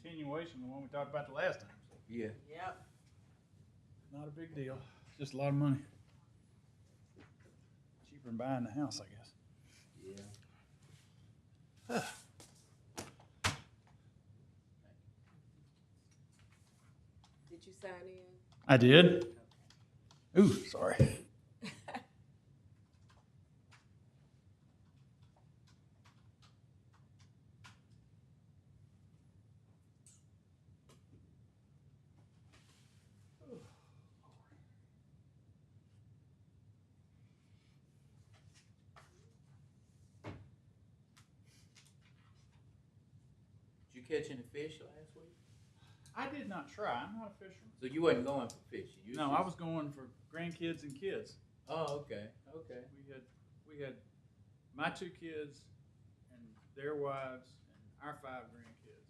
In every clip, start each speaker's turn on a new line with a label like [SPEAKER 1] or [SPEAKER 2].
[SPEAKER 1] continuation of the one we talked about the last time. So
[SPEAKER 2] Yeah.
[SPEAKER 3] Yep.
[SPEAKER 1] not a big deal. It's just a lot of money. Cheaper than buying the house, I guess.
[SPEAKER 2] Yeah.
[SPEAKER 3] Did you sign in?
[SPEAKER 1] I did. Ooh, sorry.
[SPEAKER 2] Did you catch any fish last week?
[SPEAKER 1] I did not try. I'm not a fisherman.
[SPEAKER 2] So you wasn't going for fishing? You
[SPEAKER 1] No,
[SPEAKER 2] just...
[SPEAKER 1] I was going for grandkids and kids.
[SPEAKER 2] Oh, okay, okay.
[SPEAKER 1] We had my 2 kids and their wives and our 5 grandkids.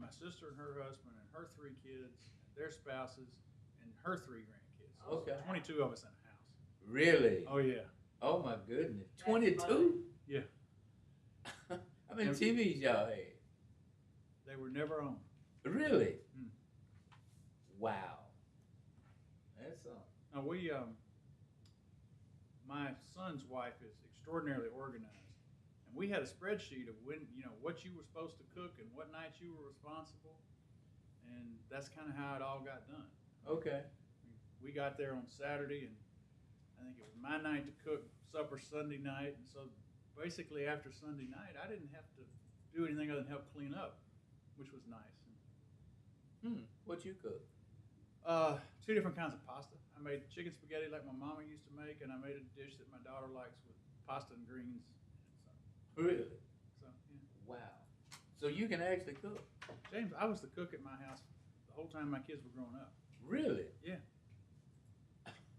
[SPEAKER 1] My sister and her husband and her 3 kids and their spouses and her 3 grandkids. So
[SPEAKER 2] Okay.
[SPEAKER 1] 22 of us in the house.
[SPEAKER 2] Really?
[SPEAKER 1] Oh yeah.
[SPEAKER 2] Oh my goodness. 22?
[SPEAKER 1] Yeah.
[SPEAKER 2] How many TVs y'all had?
[SPEAKER 1] They were never on.
[SPEAKER 2] Really?
[SPEAKER 1] Hmm.
[SPEAKER 2] Wow. That's something.
[SPEAKER 1] Now my son's wife is extraordinarily organized, and we had a spreadsheet of when, what you were supposed to cook and what nights you were responsible, and that's kind of how it all got done.
[SPEAKER 2] Okay.
[SPEAKER 1] We got there on Saturday, and I think it was my night to cook supper Sunday night, and so basically after Sunday night, I didn't have to do anything other than help clean up, which was nice.
[SPEAKER 2] What you cook?
[SPEAKER 1] 2 different kinds of pasta. I made chicken spaghetti like my mama used to make, and I made a dish that my daughter likes with pasta and greens.
[SPEAKER 2] Really?
[SPEAKER 1] So yeah.
[SPEAKER 2] Wow. So you can actually cook?
[SPEAKER 1] James, I was the cook at my house the whole time my kids were growing up.
[SPEAKER 2] Really?
[SPEAKER 1] Yeah.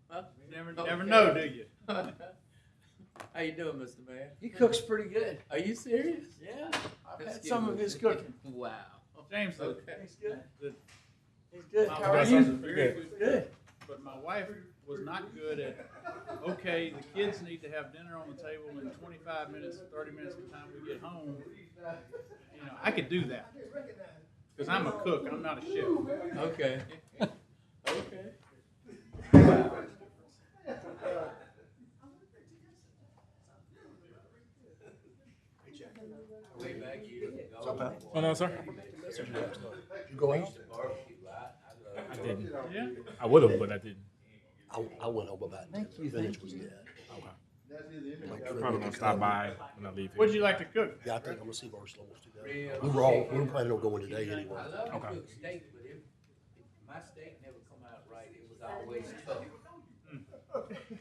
[SPEAKER 2] Huh?
[SPEAKER 1] Never
[SPEAKER 2] Okay.
[SPEAKER 1] know, do you?
[SPEAKER 2] How you doing, Mr. Mayor?
[SPEAKER 4] He cooks pretty good.
[SPEAKER 2] Are you serious?
[SPEAKER 4] Yeah, I've
[SPEAKER 2] Let's
[SPEAKER 4] had
[SPEAKER 2] give
[SPEAKER 4] some
[SPEAKER 2] him
[SPEAKER 4] of
[SPEAKER 2] a-
[SPEAKER 4] his cooking.
[SPEAKER 2] Wow.
[SPEAKER 1] James,
[SPEAKER 2] Okay.
[SPEAKER 4] He's good.
[SPEAKER 1] the,
[SPEAKER 4] He's good.
[SPEAKER 1] my
[SPEAKER 4] How are
[SPEAKER 1] wife
[SPEAKER 4] you?
[SPEAKER 1] is very good,
[SPEAKER 4] Good.
[SPEAKER 1] but my wife was not good at, okay, the kids need to have dinner on the table in 25 minutes, 30 minutes from the time we get home. I could do that. Because I'm a cook, I'm not a chef.
[SPEAKER 2] Okay. Okay. Way back years ago.
[SPEAKER 5] Oh, no, sir.
[SPEAKER 6] You go
[SPEAKER 2] I
[SPEAKER 6] out?
[SPEAKER 2] used to barbecue.
[SPEAKER 5] I didn't.
[SPEAKER 1] Yeah?
[SPEAKER 5] I would have, but I didn't.
[SPEAKER 6] I went home about 10 minutes was dead.
[SPEAKER 5] Okay.
[SPEAKER 6] Like,
[SPEAKER 5] I'm probably gonna stop by when I leave here.
[SPEAKER 1] What'd you like to cook?
[SPEAKER 6] Yeah, I think I'm gonna see Barcelona today.
[SPEAKER 2] Real
[SPEAKER 6] We were planning on going today anyway.
[SPEAKER 2] I love to
[SPEAKER 5] Okay.
[SPEAKER 2] cook steak, but my steak never come out right. It was always tough.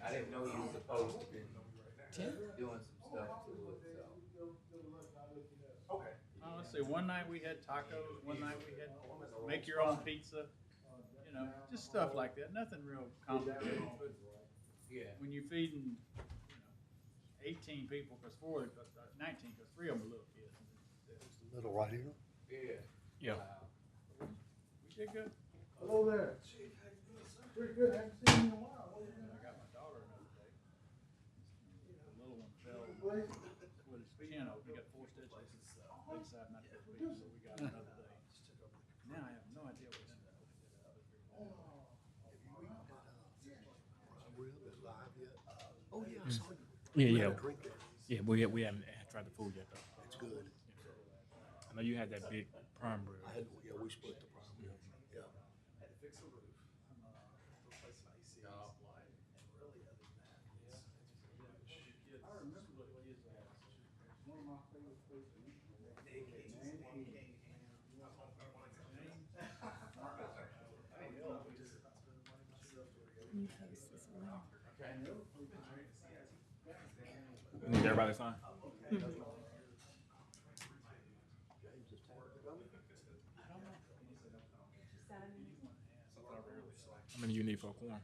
[SPEAKER 2] I didn't know you were supposed to be doing some stuff to it. So.
[SPEAKER 1] Let's see, one night we had tacos, one night we had make your own pizza. Just stuff like that. Nothing real complicated. But
[SPEAKER 2] Yeah.
[SPEAKER 1] when you're feeding 18 people, because 19, because 3 of them are little kids.
[SPEAKER 6] Middle right here.
[SPEAKER 2] Yeah.
[SPEAKER 5] Yeah.
[SPEAKER 2] Wow.
[SPEAKER 1] We did good.
[SPEAKER 7] Hello there. Pretty good. Haven't seen you in a while.
[SPEAKER 1] I got my daughter another day. The little one fell with his piano. He got 4 stitches. Big side, not that big, so we got another day. Now I have no idea what's in there.
[SPEAKER 6] Oh, yeah, I saw you.
[SPEAKER 5] Yeah,
[SPEAKER 6] You
[SPEAKER 5] yeah.
[SPEAKER 6] had a drink there.
[SPEAKER 5] Yeah, we haven't tried the food yet, though.
[SPEAKER 6] It's good.
[SPEAKER 5] I know you had that big prime rib.
[SPEAKER 6] Yeah, we split the problem. Yeah.
[SPEAKER 1] I remember what kids asked. One of my favorite foods to eat.
[SPEAKER 5] You need everybody to sign? How many you need for a quorum?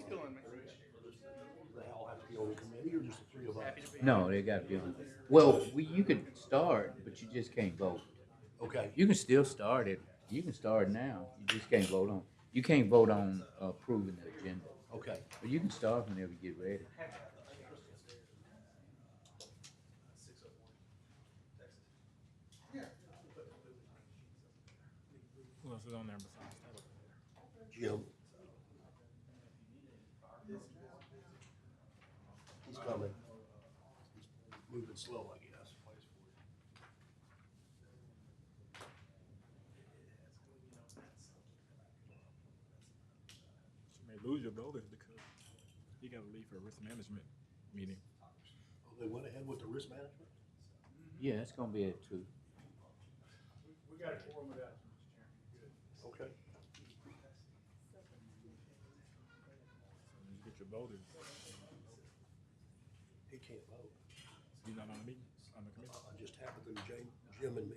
[SPEAKER 6] They all have to be on the committee or just the 3 of us?
[SPEAKER 2] No, they got to be on. Well, you could start, but you just can't vote.
[SPEAKER 6] Okay.
[SPEAKER 2] You can still start it. You can start now. You just can't vote on. You can't vote on approving the agenda.
[SPEAKER 6] Okay.
[SPEAKER 2] But you can start whenever you get ready.
[SPEAKER 5] else is on there besides that?
[SPEAKER 6] Jim. He's coming. He's moving slow, I guess.
[SPEAKER 5] You may lose your voters because you gotta leave for a risk management meeting.
[SPEAKER 6] Oh, they went ahead with the risk management?
[SPEAKER 2] Yeah, it's gonna be at 2.
[SPEAKER 1] We got a quorum of that, Mr. Chairman. Good.
[SPEAKER 6] Okay.
[SPEAKER 5] So when you get your voters,
[SPEAKER 6] He can't vote.
[SPEAKER 5] he's not on the meeting, on the committee.
[SPEAKER 6] I just happened to Jim and me.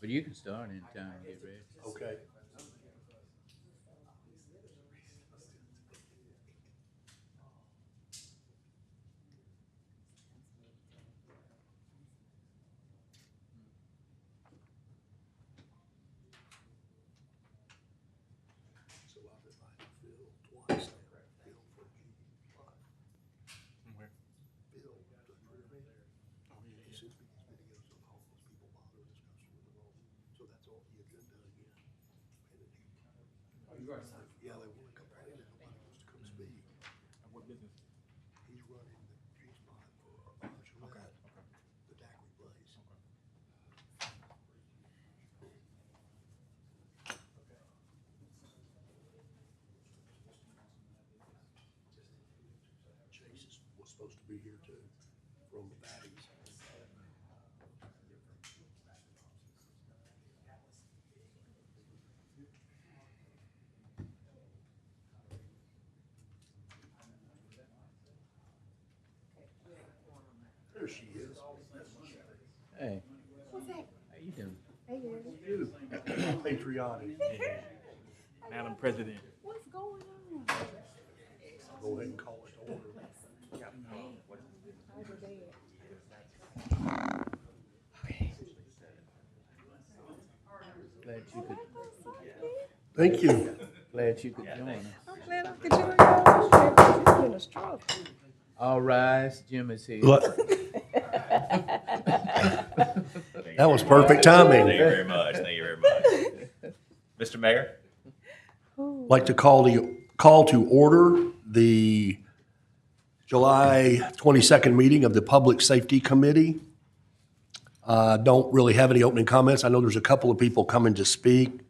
[SPEAKER 2] But you can start anytime and get ready.
[SPEAKER 6] Okay. So I've invited Phil twice now. Phil from G5.
[SPEAKER 5] Where?
[SPEAKER 6] Phil, the pyramid.
[SPEAKER 5] Oh, yeah,
[SPEAKER 6] He sends me these videos of all those people bothering us with the road. So that's on the agenda again. And then yeah, they want to complain and nobody wants to come speak.
[SPEAKER 5] What business?
[SPEAKER 6] He's running the G-spot for Gillette, the daiquiri place. Was supposed to be here too, from the baddies. There she is.
[SPEAKER 2] Hey. How you doing?
[SPEAKER 6] You, patriotic.
[SPEAKER 5] Yeah. Madam President.
[SPEAKER 3] What's going on?
[SPEAKER 6] Go ahead and call it to order.
[SPEAKER 3] How's your dad?
[SPEAKER 2] Glad you could,
[SPEAKER 6] Thank you.
[SPEAKER 2] glad you could join us.
[SPEAKER 3] I'm glad I could join you. It's been a struggle.
[SPEAKER 2] All rise, Jim is here.
[SPEAKER 6] That was perfect timing.
[SPEAKER 8] Thank you very much. Thank you very much. Mr. Mayor?
[SPEAKER 6] Like to call to order the July 22nd meeting of the Public Safety Committee. Don't really have any opening comments. I know there's a couple of people coming to speak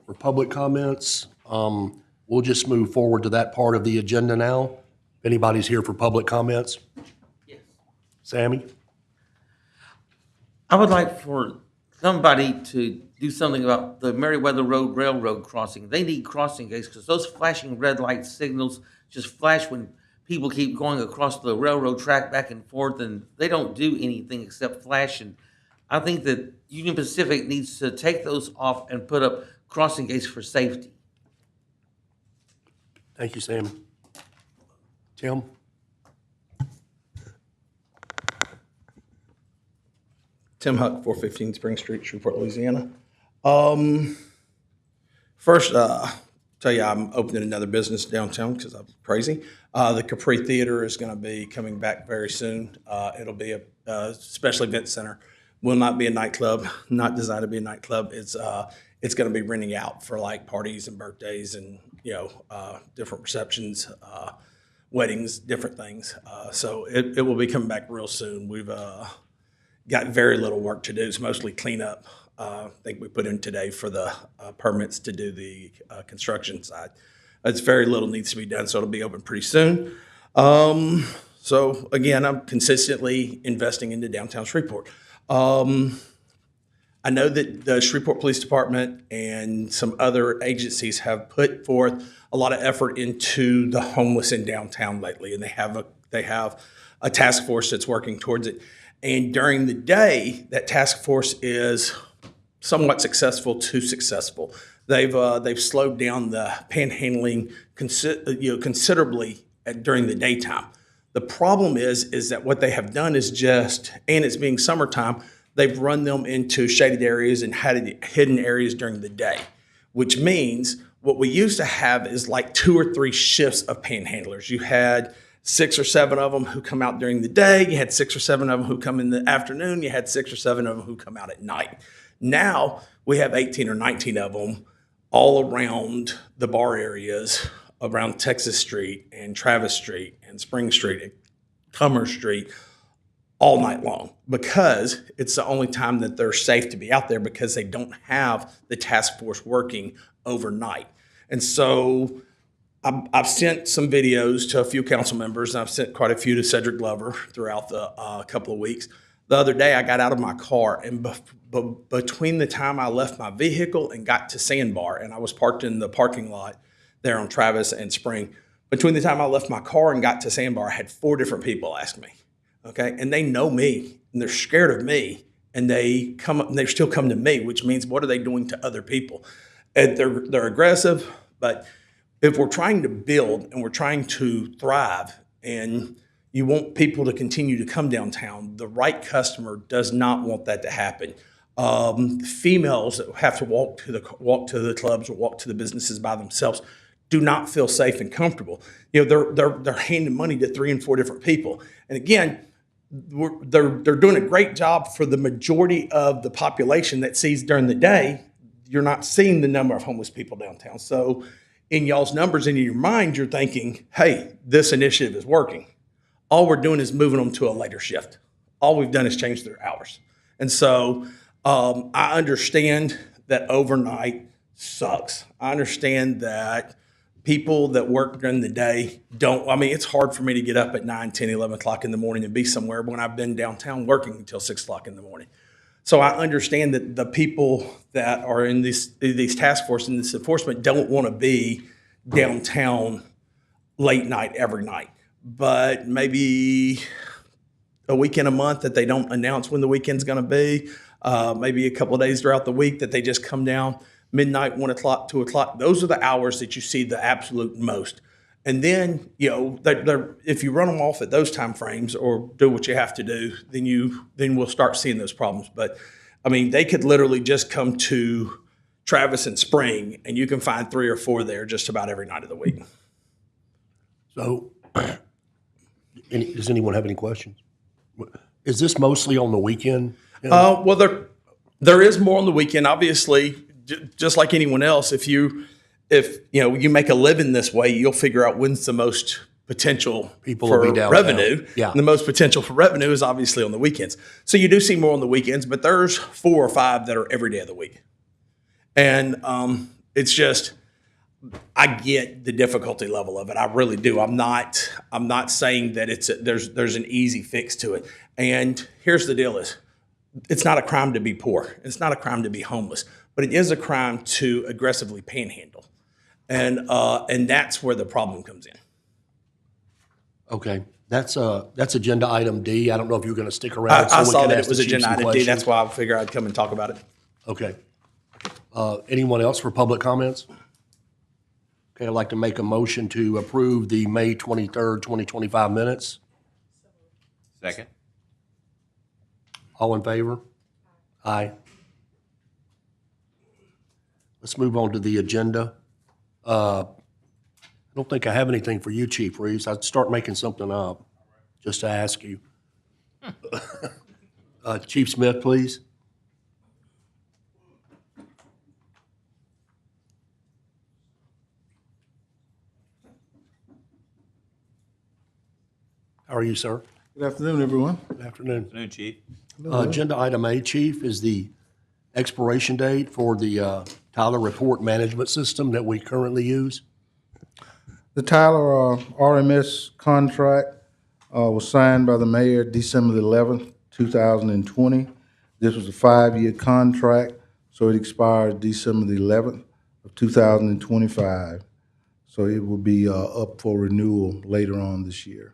[SPEAKER 6] for public comments. We'll just move forward to that part of the agenda now. If anybody's here for public comments?
[SPEAKER 9] Yes.
[SPEAKER 6] Sammy?
[SPEAKER 9] I would like for somebody to do something about the Meriwether Road Railroad crossing. They need crossing gates because those flashing red light signals just flash when people keep going across the railroad track back and forth, and they don't do anything except flash. And I think that Union Pacific needs to take those off and put up crossing gates for safety.
[SPEAKER 6] Thank you, Sammy. Tim?
[SPEAKER 10] Tim Huck, 415 Spring Street, Shreveport, Louisiana. First, tell you I'm opening another business downtown because I'm crazy. The Capri Theater is going to be coming back very soon. It'll be a special event center. Will not be a nightclub. Not designed to be a nightclub. It's going to be renting out for like parties and birthdays and different receptions, weddings, different things. So it will be coming back real soon. We've got very little work to do. It's mostly cleanup. I think we put in today for the permits to do the construction side. It's very little needs to be done, so it'll be open pretty soon. So again, I'm consistently investing into downtown Shreveport. I know that the Shreveport Police Department and some other agencies have put forth a lot of effort into the homeless in downtown lately, and they have a task force that's working towards it. And during the day, that task force is somewhat successful to successful. They've slowed down the panhandling considerably during the daytime. The problem is that what they have done is and it's being summertime, they've run them into shaded areas and hidden areas during the day, which means what we used to have is like 2 or 3 shifts of panhandlers. You had 6 or 7 of them who come out during the day. You had 6 or 7 of them who come in the afternoon. You had 6 or 7 of them who come out at night. Now we have 18 or 19 of them all around the bar areas, around Texas Street and Travis Street and Spring Street and Commerce Street all night long, because it's the only time that they're safe to be out there, because they don't have the task force working overnight. And so I've sent some videos to a few council members, and I've sent quite a few to Cedric Glover throughout the couple of weeks. The other day, I got out of my car, and between the time I left my vehicle and got to Sandbar, and I was parked in the parking lot there on Travis and Spring, between the time I left my car and got to Sandbar, I had 4 different people ask me, okay? And they know me, and they're scared of me, and they still come to me, which means what are they doing to other people? And they're aggressive, but if we're trying to build and we're trying to thrive, and you want people to continue to come downtown, the right customer does not want that to happen. Females that have to walk to the clubs or walk to the businesses by themselves do not feel safe and comfortable. You know, they're handing money to 3 and 4 different people. And again, they're doing a great job for the majority of the population that sees during the day. You're not seeing the number of homeless people downtown. So in y'all's numbers and in your mind, you're thinking, hey, this initiative is working. All we're doing is moving them to a later shift. All we've done is change their hours. And so I understand that overnight sucks. I understand that people that work during the day it's hard for me to get up at 9, 10, 11 o'clock in the morning and be somewhere when I've been downtown working until 6 o'clock in the morning. So I understand that the people that are in these task force and this enforcement don't want to be downtown late night every night. But maybe a weekend a month that they don't announce when the weekend's going to be, maybe a couple of days throughout the week that they just come down midnight, 1 o'clock, 2 o'clock. Those are the hours that you see the absolute most. And then, you know, if you run them off at those time frames or do what you have to do, then we'll start seeing those problems. But I mean, they could literally just come to Travis and Spring, and you can find 3 or 4 there just about every night of the week.
[SPEAKER 6] So, does anyone have any questions? Is this mostly on the weekend?
[SPEAKER 10] Well, there is more on the weekend. Obviously, just like anyone else, if you make a living this way, you'll figure out when's the most potential
[SPEAKER 6] People
[SPEAKER 10] for
[SPEAKER 6] will be downtown.
[SPEAKER 10] revenue.
[SPEAKER 6] Yeah.
[SPEAKER 10] And the most potential for revenue is obviously on the weekends. So you do see more on the weekends, but there's 4 or 5 that are every day of the week. And it's just, I get the difficulty level of it. I really do. I'm not saying that there's an easy fix to it. And here's the deal is, it's not a crime to be poor. It's not a crime to be homeless, but it is a crime to aggressively panhandle. And that's where the problem comes in.
[SPEAKER 6] Okay, that's agenda item D. I don't know if you're going to stick around.
[SPEAKER 10] I
[SPEAKER 6] we
[SPEAKER 10] saw
[SPEAKER 6] can
[SPEAKER 10] that
[SPEAKER 6] ask
[SPEAKER 10] it was
[SPEAKER 6] the chief
[SPEAKER 10] agenda
[SPEAKER 6] some
[SPEAKER 10] item D.
[SPEAKER 6] questions.
[SPEAKER 10] That's why I figured I'd come and talk about it.
[SPEAKER 6] Okay. Anyone else for public comments? Okay, I'd like to make a motion to approve the May 23rd, 2025 minutes.
[SPEAKER 8] Second.
[SPEAKER 6] All in favor? Aye. Let's move on to the agenda. I don't think I have anything for you, Chief Reeves. I'd start making something up just to ask you. Chief Smith, please. How are you, sir?
[SPEAKER 7] Good afternoon, everyone.
[SPEAKER 6] Good afternoon.
[SPEAKER 8] Afternoon, Chief.
[SPEAKER 6] Agenda item A, Chief, is the expiration date for the Tyler Report Management System that we currently use.
[SPEAKER 7] The Tyler RMS contract was signed by the mayor December the 11th, 2020. This was a 5-year contract, so it expires December the 11th of 2025. So it will be up for renewal later on this year.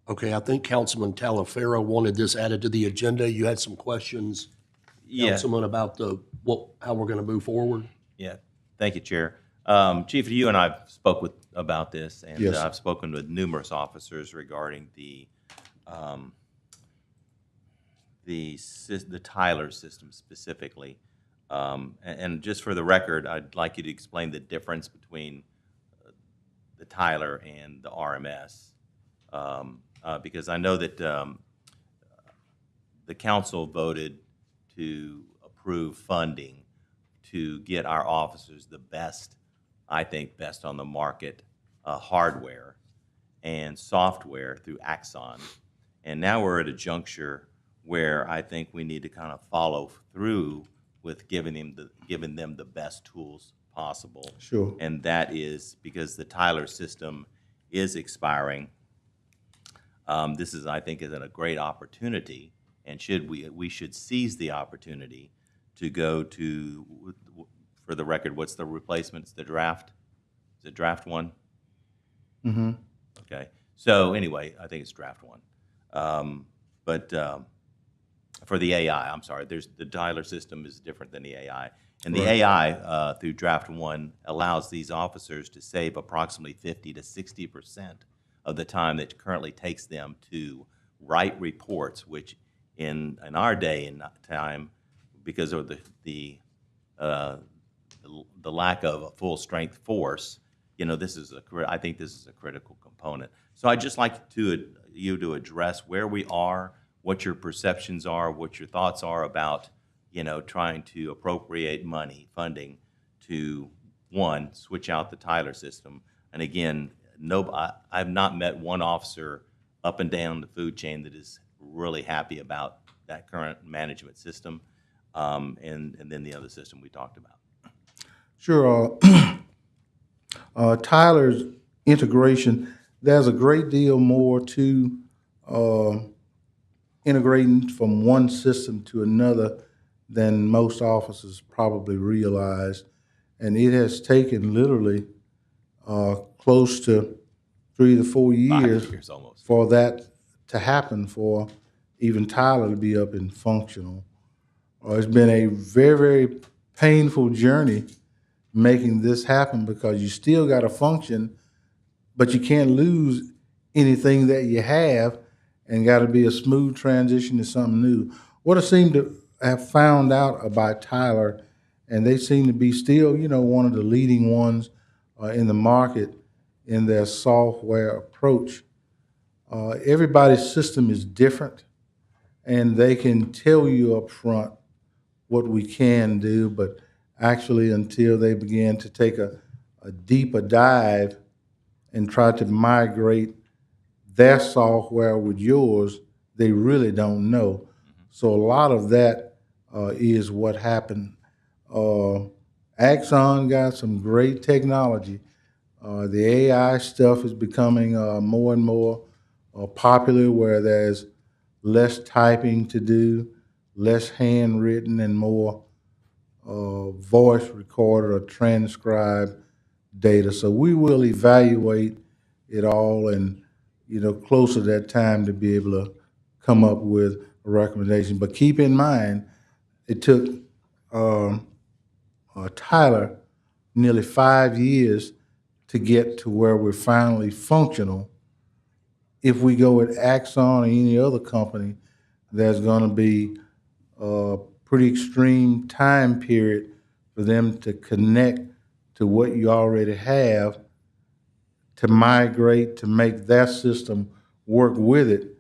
[SPEAKER 6] Okay, I think Councilman Talaferro wanted this added to the agenda. You had some questions,
[SPEAKER 8] Yeah.
[SPEAKER 6] Councilman, about how we're going to move forward?
[SPEAKER 8] Yeah. Thank you, Chair. Chief, you and I spoke about this, and
[SPEAKER 7] Yes.
[SPEAKER 8] I've spoken with numerous officers regarding the Tyler system specifically. And just for the record, I'd like you to explain the difference between the Tyler and the RMS. Because I know that the council voted to approve approve funding to get our officers the best, I think, best on the market hardware and software through Axon. And now we're at a juncture where I think we need to kind of follow through with giving them the best tools possible.
[SPEAKER 7] Sure.
[SPEAKER 8] And that is because the Tyler system is expiring. This is, I think, is a great opportunity, and we should seize the opportunity to go to, for the record, what's the replacement? It's the draft? Is it draft one?
[SPEAKER 7] Mm-hmm.
[SPEAKER 8] Okay. So anyway, I think it's draft one. But for the AI, I'm sorry, the Tyler system is different than the AI. And the AI, through draft one, allows these officers to save approximately 50 to 60% of the time that it currently takes them to write reports, which in our day and time, because of the lack of a full strength force, I think this is a critical component. So I'd just like you to address where we are, what your perceptions are, what your thoughts are about, trying to appropriate funding to, one, switch out the Tyler system. And again, I've not met one officer up and down the food chain that is really happy about that current management system, and then the other system we talked about.
[SPEAKER 7] Sure. Tyler's integration, there's a great deal more to integrating from one system to another than most officers probably realize. And it has taken literally close to 3 to 4 years
[SPEAKER 8] 5 years almost.
[SPEAKER 7] for that to happen, for even Tyler to be up and functional. It's been a very, very painful journey making this happen, because you still got to function, but you can't lose anything that you have, and got to be a smooth transition to something new. What I seem to have found out about Tyler, and they seem to be still, one of the leading ones in the market in their software approach. Everybody's system is different, and they can tell you up front what we can do, but actually until they begin to take a deeper dive and try to migrate their software with yours, they really don't know. So a lot of that is what happened. Axon got some great technology. The AI stuff is becoming more and more popular, where there's less typing to do, less handwritten, and more voice recorded or transcribed data. So we will evaluate it all, and closer to that time to be able to come up with a recommendation. But keep in mind, it took Tyler nearly 5 years to get to where we're finally functional. If we go with Axon or any other company, there's going to be a pretty extreme time period for them to connect to what you already have, to migrate, to make their system work with it,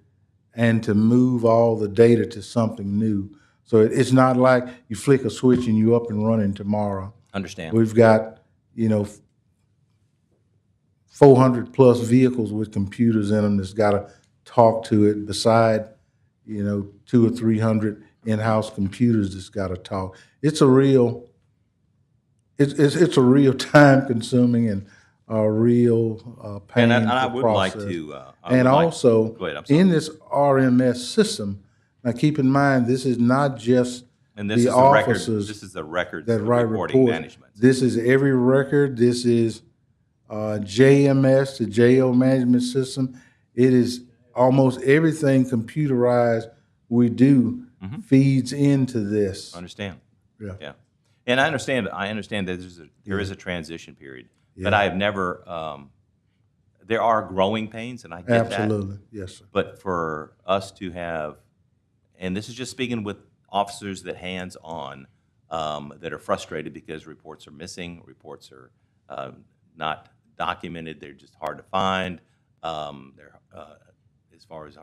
[SPEAKER 7] and to move all the data to something new. So it's not like you flick a switch and you're up and running tomorrow.
[SPEAKER 8] Understand.
[SPEAKER 7] We've got, 400 plus vehicles with computers in them that's got to talk to it, beside, 200 or 300 in-house computers that's got to talk. It's a real time-consuming and a real pain.
[SPEAKER 8] And I would like
[SPEAKER 7] process.
[SPEAKER 8] to.
[SPEAKER 7] And also,
[SPEAKER 8] Go ahead, I'm sorry.
[SPEAKER 7] in this RMS system, now keep in mind, this is not just
[SPEAKER 8] And this
[SPEAKER 7] the
[SPEAKER 8] is the record.
[SPEAKER 7] officers
[SPEAKER 8] This is the record
[SPEAKER 7] that write
[SPEAKER 8] reporting
[SPEAKER 7] reports.
[SPEAKER 8] management.
[SPEAKER 7] This is every record. This is JMS, the JO management system. It is almost everything computerized we do feeds into this.
[SPEAKER 8] Understand?
[SPEAKER 7] Yeah.
[SPEAKER 8] And I understand that there is a transition period, but I have never. There are growing pains, and I get that.
[SPEAKER 7] Absolutely, yes, sir.
[SPEAKER 8] But for us to have, and this is just speaking with officers that hands-on, that are frustrated because reports are missing, reports are not documented, they're just hard to find. They're as far as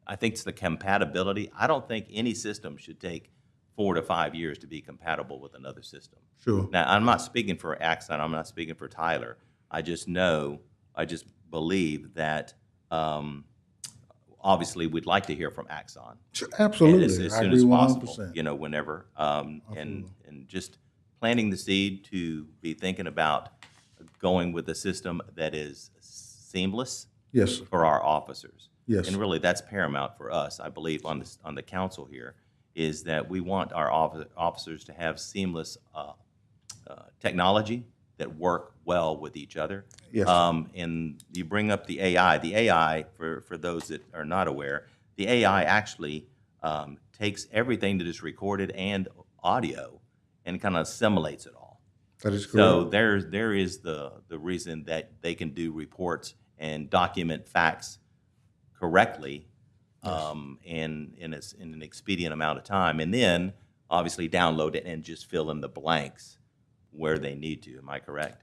[SPEAKER 8] I think it's the compatibility. I don't think any system should take 4 to 5 years to be compatible with another system.
[SPEAKER 7] Sure.
[SPEAKER 8] Now, I'm not speaking for Axon, I'm not speaking for Tyler. I just believe that, obviously, we'd like to hear from Axon.
[SPEAKER 7] Sure,
[SPEAKER 8] And
[SPEAKER 7] absolutely.
[SPEAKER 8] as
[SPEAKER 7] I
[SPEAKER 8] soon
[SPEAKER 7] agree
[SPEAKER 8] as
[SPEAKER 7] 100%.
[SPEAKER 8] possible, you know, whenever. And just planting the seed to be thinking about going with a system that is seamless
[SPEAKER 7] Yes, sir.
[SPEAKER 8] for our officers.
[SPEAKER 7] Yes.
[SPEAKER 8] And really, that's paramount for us, I believe, on the council here, is that we want our officers to have seamless technology that work well with each other.
[SPEAKER 7] Yes.
[SPEAKER 8] And you bring up the AI. The AI, for those that are not aware, the AI actually takes everything that is recorded and audio and kind of assimilates it all.
[SPEAKER 7] That is
[SPEAKER 8] So
[SPEAKER 7] correct.
[SPEAKER 8] there is the reason that they can do reports and document facts correctly, and in an expedient amount of time, and then obviously download it and just fill in the blanks where they need to. Am I correct?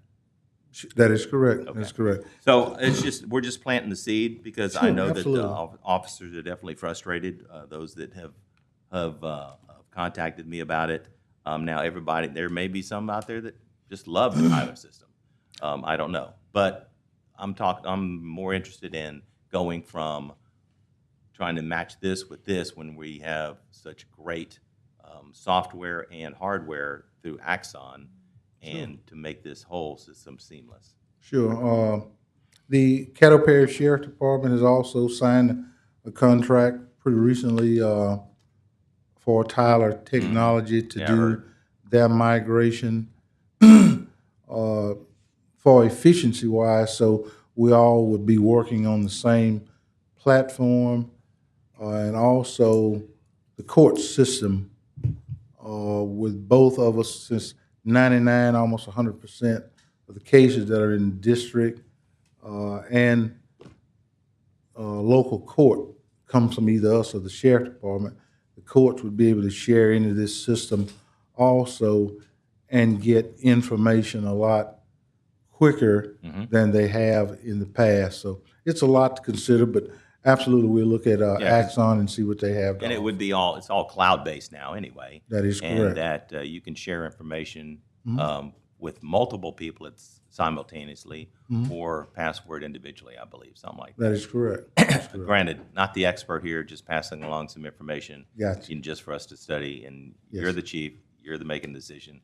[SPEAKER 7] That is correct.
[SPEAKER 8] Okay.
[SPEAKER 7] That's correct.
[SPEAKER 8] So we're just planting the seed, because I
[SPEAKER 7] Sure,
[SPEAKER 8] know that
[SPEAKER 7] absolutely.
[SPEAKER 8] officers are definitely frustrated, those that have contacted me about it. Now, everybody, there may be some out there that just love the Tyler system. I don't know, but I'm more interested in going from trying to match this with this when we have such great software and hardware through Axon, and to make this whole system seamless.
[SPEAKER 7] Sure. The Caddo Parish Sheriff Department has also signed a contract pretty recently for Tyler Technology to
[SPEAKER 8] Yeah, I
[SPEAKER 7] do
[SPEAKER 8] heard.
[SPEAKER 7] their migration for efficiency wise. So we all would be working on the same platform, and also the court system with both of us, since 99, almost 100% of the cases that are in the district and local court come from either us or the sheriff department. The courts would be able to share into this system also and get information a lot quicker than they have in the past. So it's a lot to consider, but absolutely we'll look at
[SPEAKER 8] Yeah, 'cause-
[SPEAKER 7] Axon and see what they have. to
[SPEAKER 8] And it
[SPEAKER 7] offer.
[SPEAKER 8] would be it's all cloud-based now anyway.
[SPEAKER 7] That is
[SPEAKER 8] And
[SPEAKER 7] correct.
[SPEAKER 8] that you can share information with multiple people simultaneously, or password individually, I believe, something like that.
[SPEAKER 7] That is correct. That's correct.
[SPEAKER 8] Granted, not the expert here, just passing along some information.
[SPEAKER 7] Gotcha.
[SPEAKER 8] Just for us to study, and you're
[SPEAKER 7] Yes.
[SPEAKER 8] the chief, you're the making decision.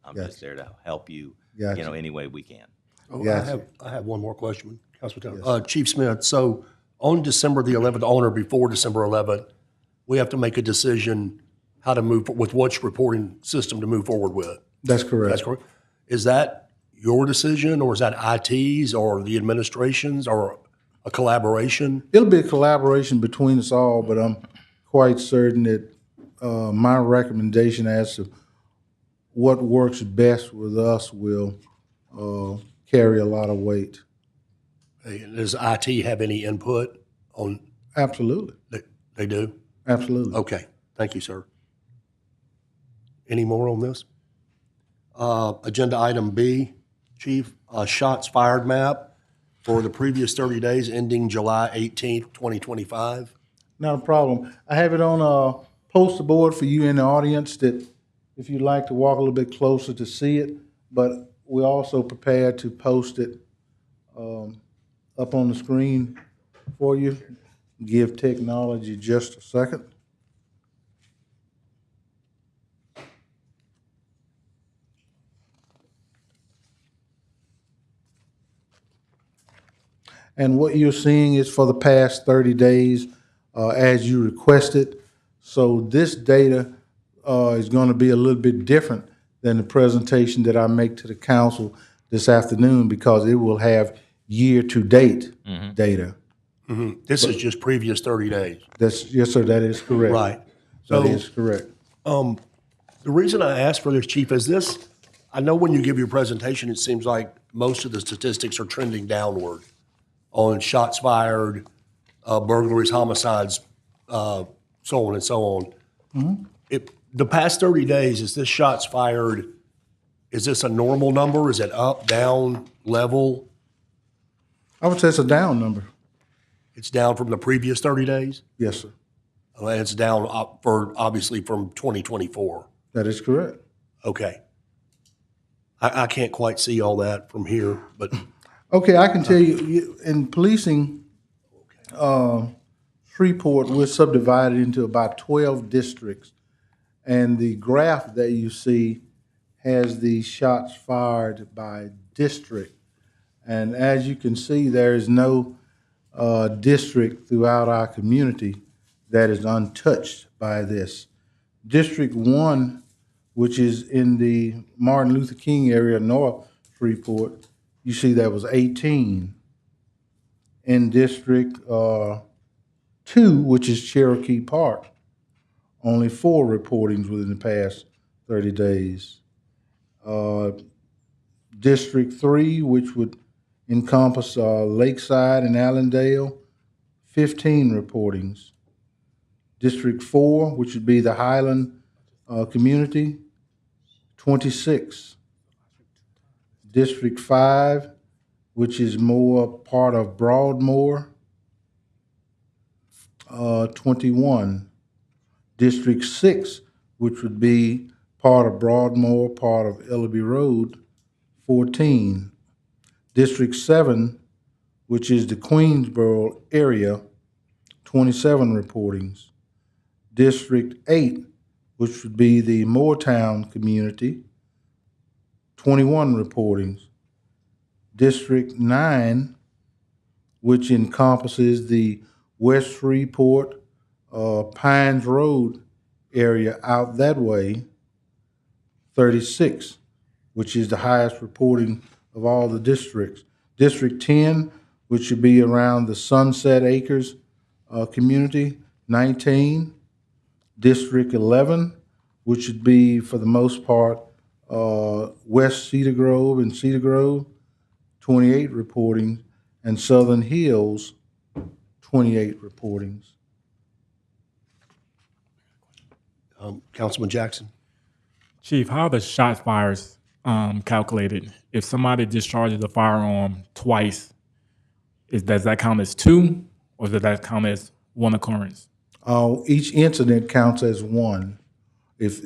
[SPEAKER 8] I'm just there to help you,
[SPEAKER 7] Gotcha.
[SPEAKER 8] any way we can.
[SPEAKER 6] Oh,
[SPEAKER 7] Gotcha.
[SPEAKER 6] I have one more question, Councilman Taylor. Chief Smith, so on December the 11th, on or before December 11th, we have to make a decision how to move, with which reporting system to move forward with.
[SPEAKER 7] That's correct.
[SPEAKER 6] That's correct. Is that your decision, or is that IT's, or the administration's, or a collaboration?
[SPEAKER 7] It'll be a collaboration between us all, but I'm quite certain that my recommendation as to what works best with us will carry a lot of weight.
[SPEAKER 6] Does IT have any input on,
[SPEAKER 7] Absolutely.
[SPEAKER 6] they do?
[SPEAKER 7] Absolutely.
[SPEAKER 6] Okay, thank you, sir. Any more on this? Agenda item B, Chief, shots fired map for the previous 30 days ending July 18th, 2025.
[SPEAKER 7] Not a problem. I have it on a poster board for you in the audience that if you'd like to walk a little bit closer to see it, but we're also prepared to post it up on the screen for you. Give technology just a second. And what you're seeing is for the past 30 days as you requested. So this data is going to be a little bit different than the presentation that I make to the council this afternoon, because it will have year-to-date data.
[SPEAKER 6] This is just previous 30 days.
[SPEAKER 7] That's, yes, sir, that is correct.
[SPEAKER 6] Right.
[SPEAKER 7] That
[SPEAKER 6] So
[SPEAKER 7] is correct.
[SPEAKER 6] the reason I asked for this, Chief, is this, I know when you give your presentation, it seems like most of the statistics are trending downward on shots fired, burglaries, homicides, so on and so on. The past 30 days, is this shots fired, is this a normal number? Is it up, down, level?
[SPEAKER 7] I would say it's a down number.
[SPEAKER 6] It's down from the previous 30 days?
[SPEAKER 7] Yes, sir.
[SPEAKER 6] And it's down obviously from 2024.
[SPEAKER 7] That is correct.
[SPEAKER 6] Okay. I can't quite see all that from here, but
[SPEAKER 7] Okay, I can tell you, in policing, Shreveport, we're subdivided into about 12 districts. And the graph that you see has the shots fired by district. And as you can see, there is no district throughout our community that is untouched by this. District 1, which is in the Martin Luther King area, North Shreveport, you see there was 18. In District 2, which is Cherokee Park, only 4 reportings within the past 30 days. District 3, which would encompass Lakeside and Allendale, 15 reportings. District 4, which would be the Highland community, 26. District 5, which is more part of Broadmoor, 21. District 6, which would be part of Broadmoor, part of Ellaby Road, 14. District 7, which is the Queensboro area, 27 reportings. District 8, which would be the Moortown community, 21 reportings. District 9, which encompasses the West Shreveport, Pines Road area out that way, 36, which is the highest reporting of all the districts. District 10, which would be around the Sunset Acres community, 19. District 11, which would be, for the most part, West Cedar Grove and Cedar Grove, 28 reportings, and Southern Hills, 28 reportings.
[SPEAKER 6] Councilman Jackson?
[SPEAKER 5] Chief, how are the shot fires calculated? If somebody discharges a firearm twice, does that count as 2, or does that count as 1 occurrence?
[SPEAKER 7] Each incident counts as 1. If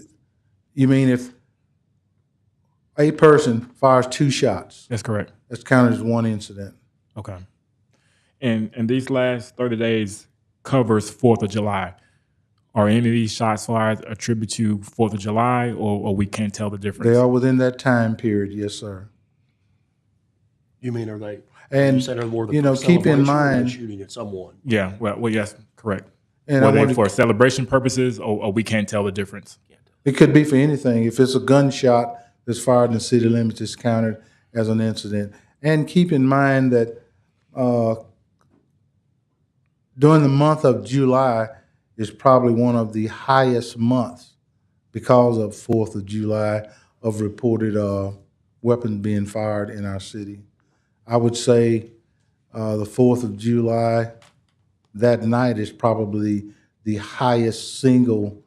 [SPEAKER 7] a person fires 2 shots,
[SPEAKER 5] That's correct.
[SPEAKER 7] that's counted as 1 incident.
[SPEAKER 5] Okay. And these last 30 days covers 4th of July. Are any of these shots fired attributed to 4th of July, or we can't tell the difference?
[SPEAKER 7] They are within that time period, yes, sir.
[SPEAKER 6] You mean, are they?
[SPEAKER 7] And,
[SPEAKER 6] you said they're more the
[SPEAKER 7] you know, keep in
[SPEAKER 6] celebration or
[SPEAKER 7] mind-
[SPEAKER 6] the shooting at someone.
[SPEAKER 5] Yeah, well, yes, correct.
[SPEAKER 7] And
[SPEAKER 5] Were
[SPEAKER 7] I
[SPEAKER 5] they
[SPEAKER 7] want to-
[SPEAKER 5] for celebration purposes, or we can't tell the difference?
[SPEAKER 7] It could be for anything. If it's a gunshot that's fired in the city limits, it's counted as an incident. And keep in mind that during the month of July is probably one of the highest months because of 4th of July of reported weapons being fired in our city. I would say the 4th of July, that night is probably the highest single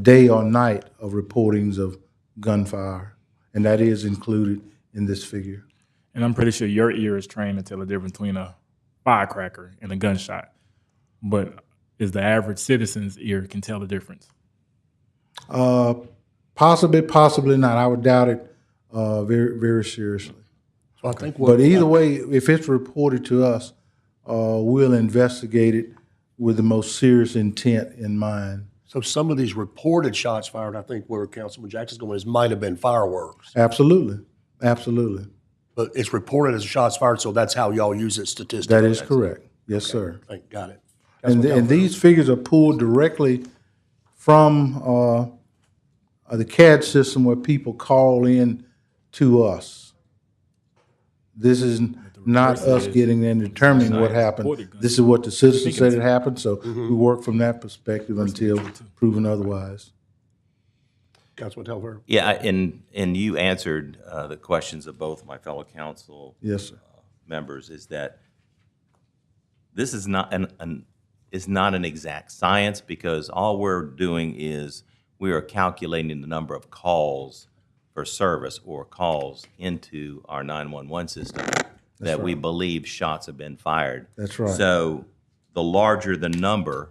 [SPEAKER 7] day or night of reportings of gunfire, and that is included in this figure.
[SPEAKER 5] And I'm pretty sure your ear is trained to tell the difference between a firecracker and a gunshot. But is the average citizen's ear can tell the difference?
[SPEAKER 7] Possibly, possibly not. I would doubt it very, very seriously.
[SPEAKER 6] So I think
[SPEAKER 7] But either way, if it's reported to us, we'll investigate it with the most serious intent in mind.
[SPEAKER 6] So some of these reported shots fired, I think where Councilman Jackson's going is might have been fireworks.
[SPEAKER 7] Absolutely, absolutely.
[SPEAKER 6] But it's reported as shots fired, so that's how y'all use it statistically.
[SPEAKER 7] That is correct. Yes, sir.
[SPEAKER 6] Got it.
[SPEAKER 7] And these figures are pulled directly from the CAD system where people call in to us. This is not us getting in and determining what happened. This is what the citizen said it happened, so we work from that perspective until proven otherwise.
[SPEAKER 6] Councilman Telfair?
[SPEAKER 8] Yeah, and you answered the questions of both my fellow council
[SPEAKER 7] Yes, sir.
[SPEAKER 8] members, is that this is not an exact science, because all we're doing is we are calculating the number of calls for service or calls into our 911 system. that we believe shots have been fired.
[SPEAKER 7] That's right.
[SPEAKER 8] So the larger the number,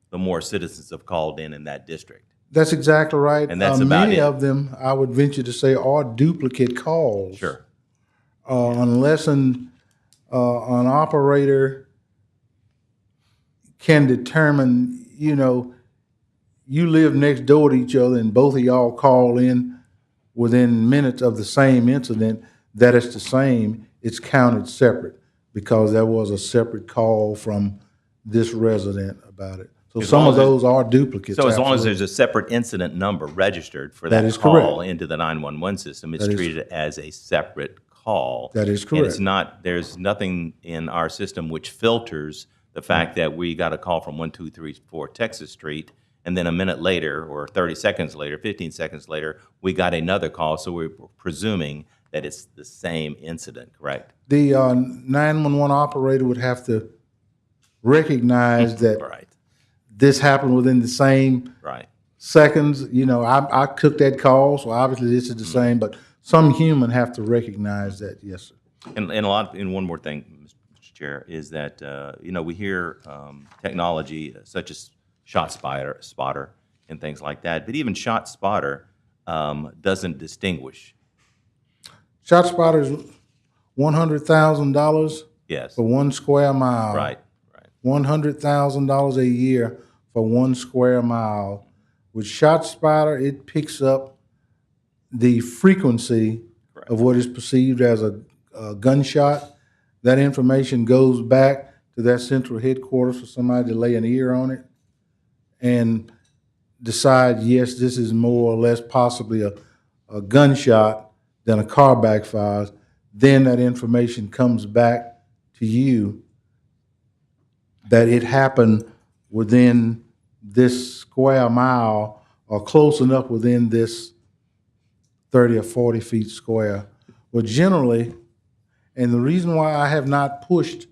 [SPEAKER 8] the more citizens have called in that district.
[SPEAKER 7] That's exactly right.
[SPEAKER 8] And that's about
[SPEAKER 7] many
[SPEAKER 8] it.
[SPEAKER 7] of them, I would venture to say, are duplicate calls.
[SPEAKER 8] Sure.
[SPEAKER 7] Unless an operator can determine, you live next door to each other and both of y'all call in within minutes of the same incident, that it's the same, it's counted separate because there was a separate call from this resident about it. So
[SPEAKER 8] As
[SPEAKER 7] some
[SPEAKER 8] long
[SPEAKER 7] of
[SPEAKER 8] as
[SPEAKER 7] those are duplicates.
[SPEAKER 8] So as long as
[SPEAKER 7] absolutely.
[SPEAKER 8] there's a separate incident number registered for
[SPEAKER 7] That
[SPEAKER 8] that
[SPEAKER 7] is
[SPEAKER 8] call
[SPEAKER 7] correct.
[SPEAKER 8] into the 911 system, it's
[SPEAKER 7] That is-
[SPEAKER 8] treated as a separate call.
[SPEAKER 7] That is
[SPEAKER 8] And it's
[SPEAKER 7] correct.
[SPEAKER 8] not, there's nothing in our system which filters the fact that we got a call from 1234 Texas Street, and then a minute later, or 30 seconds later, 15 seconds later, we got another call, so we're presuming that it's the same incident, correct?
[SPEAKER 7] The 911 operator would have to recognize that
[SPEAKER 8] Right,
[SPEAKER 7] this happened within the same
[SPEAKER 8] right.
[SPEAKER 7] seconds. I took that call, so obviously this is the same, but some human have to recognize that, yes, sir.
[SPEAKER 8] And one more thing, Mr. Chair, is that, we hear technology such as spotter and things like that, but even spotter doesn't distinguish.
[SPEAKER 7] ShotSpotter is $100,000
[SPEAKER 8] Yes,
[SPEAKER 7] for 1 square mile.
[SPEAKER 8] right.
[SPEAKER 7] $100,000 a year for 1 square mile. With ShotSpotter, it picks up the frequency
[SPEAKER 8] Correct.
[SPEAKER 7] of what is perceived as a gunshot. That information goes back to that central headquarters for somebody to lay an ear on it and decide, yes, this is more or less possibly a gunshot than a car backfires. Then that information comes back to you that it happened within this square mile or close enough within this 30 or 40 feet square. Well, generally, and the reason why I have not pushed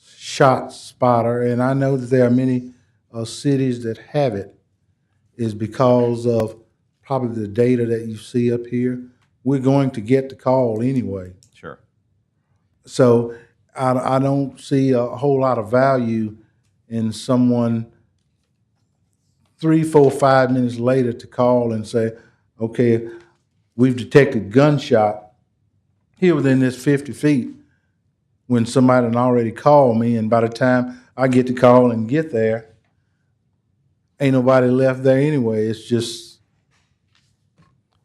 [SPEAKER 7] ShotSpotter, and I know that there are many cities that have it, is because of probably the data that you see up here. We're going to get the call anyway.
[SPEAKER 8] Sure.
[SPEAKER 7] So I don't see a whole lot of value in someone 3, 4, 5 minutes later to call and say, okay, we've detected gunshot here within this 50 feet, when somebody had already called me, and by the time I get the call and get there, ain't nobody left there anyway. It's just,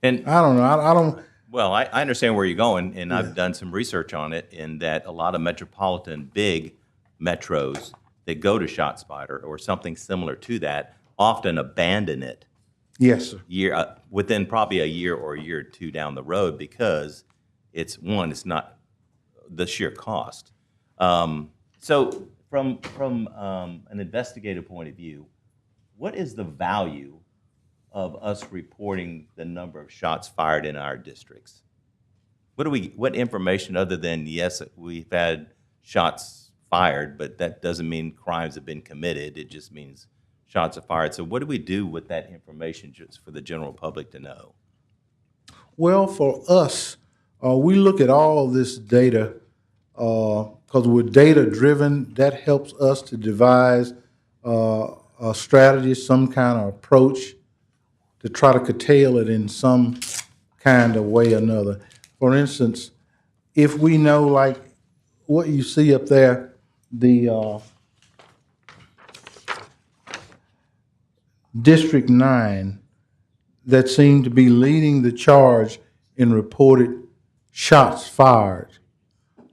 [SPEAKER 8] And
[SPEAKER 7] I don't know. I don't.
[SPEAKER 8] well, I understand where you're going, and I've done some research on it, in that a lot of metropolitan big metros that go to ShotSpotter or something similar to that often abandon it
[SPEAKER 7] Yes, sir.
[SPEAKER 8] within probably a year or a year or two down the road, because it's not the sheer cost. So from an investigative point of view, what is the value of us reporting the number of shots fired in our districts? What information, other than, yes, we've had shots fired, but that doesn't mean crimes have been committed. It just means shots are fired. So what do we do with that information just for the general public to know?
[SPEAKER 7] Well, for us, we look at all this data because we're data-driven. That helps us to devise a strategy, some kind of approach to try to curtail it in some kind of way or another. For instance, if we know, like what you see up there, the District 9 that seem to be leading the charge in reported shots fired.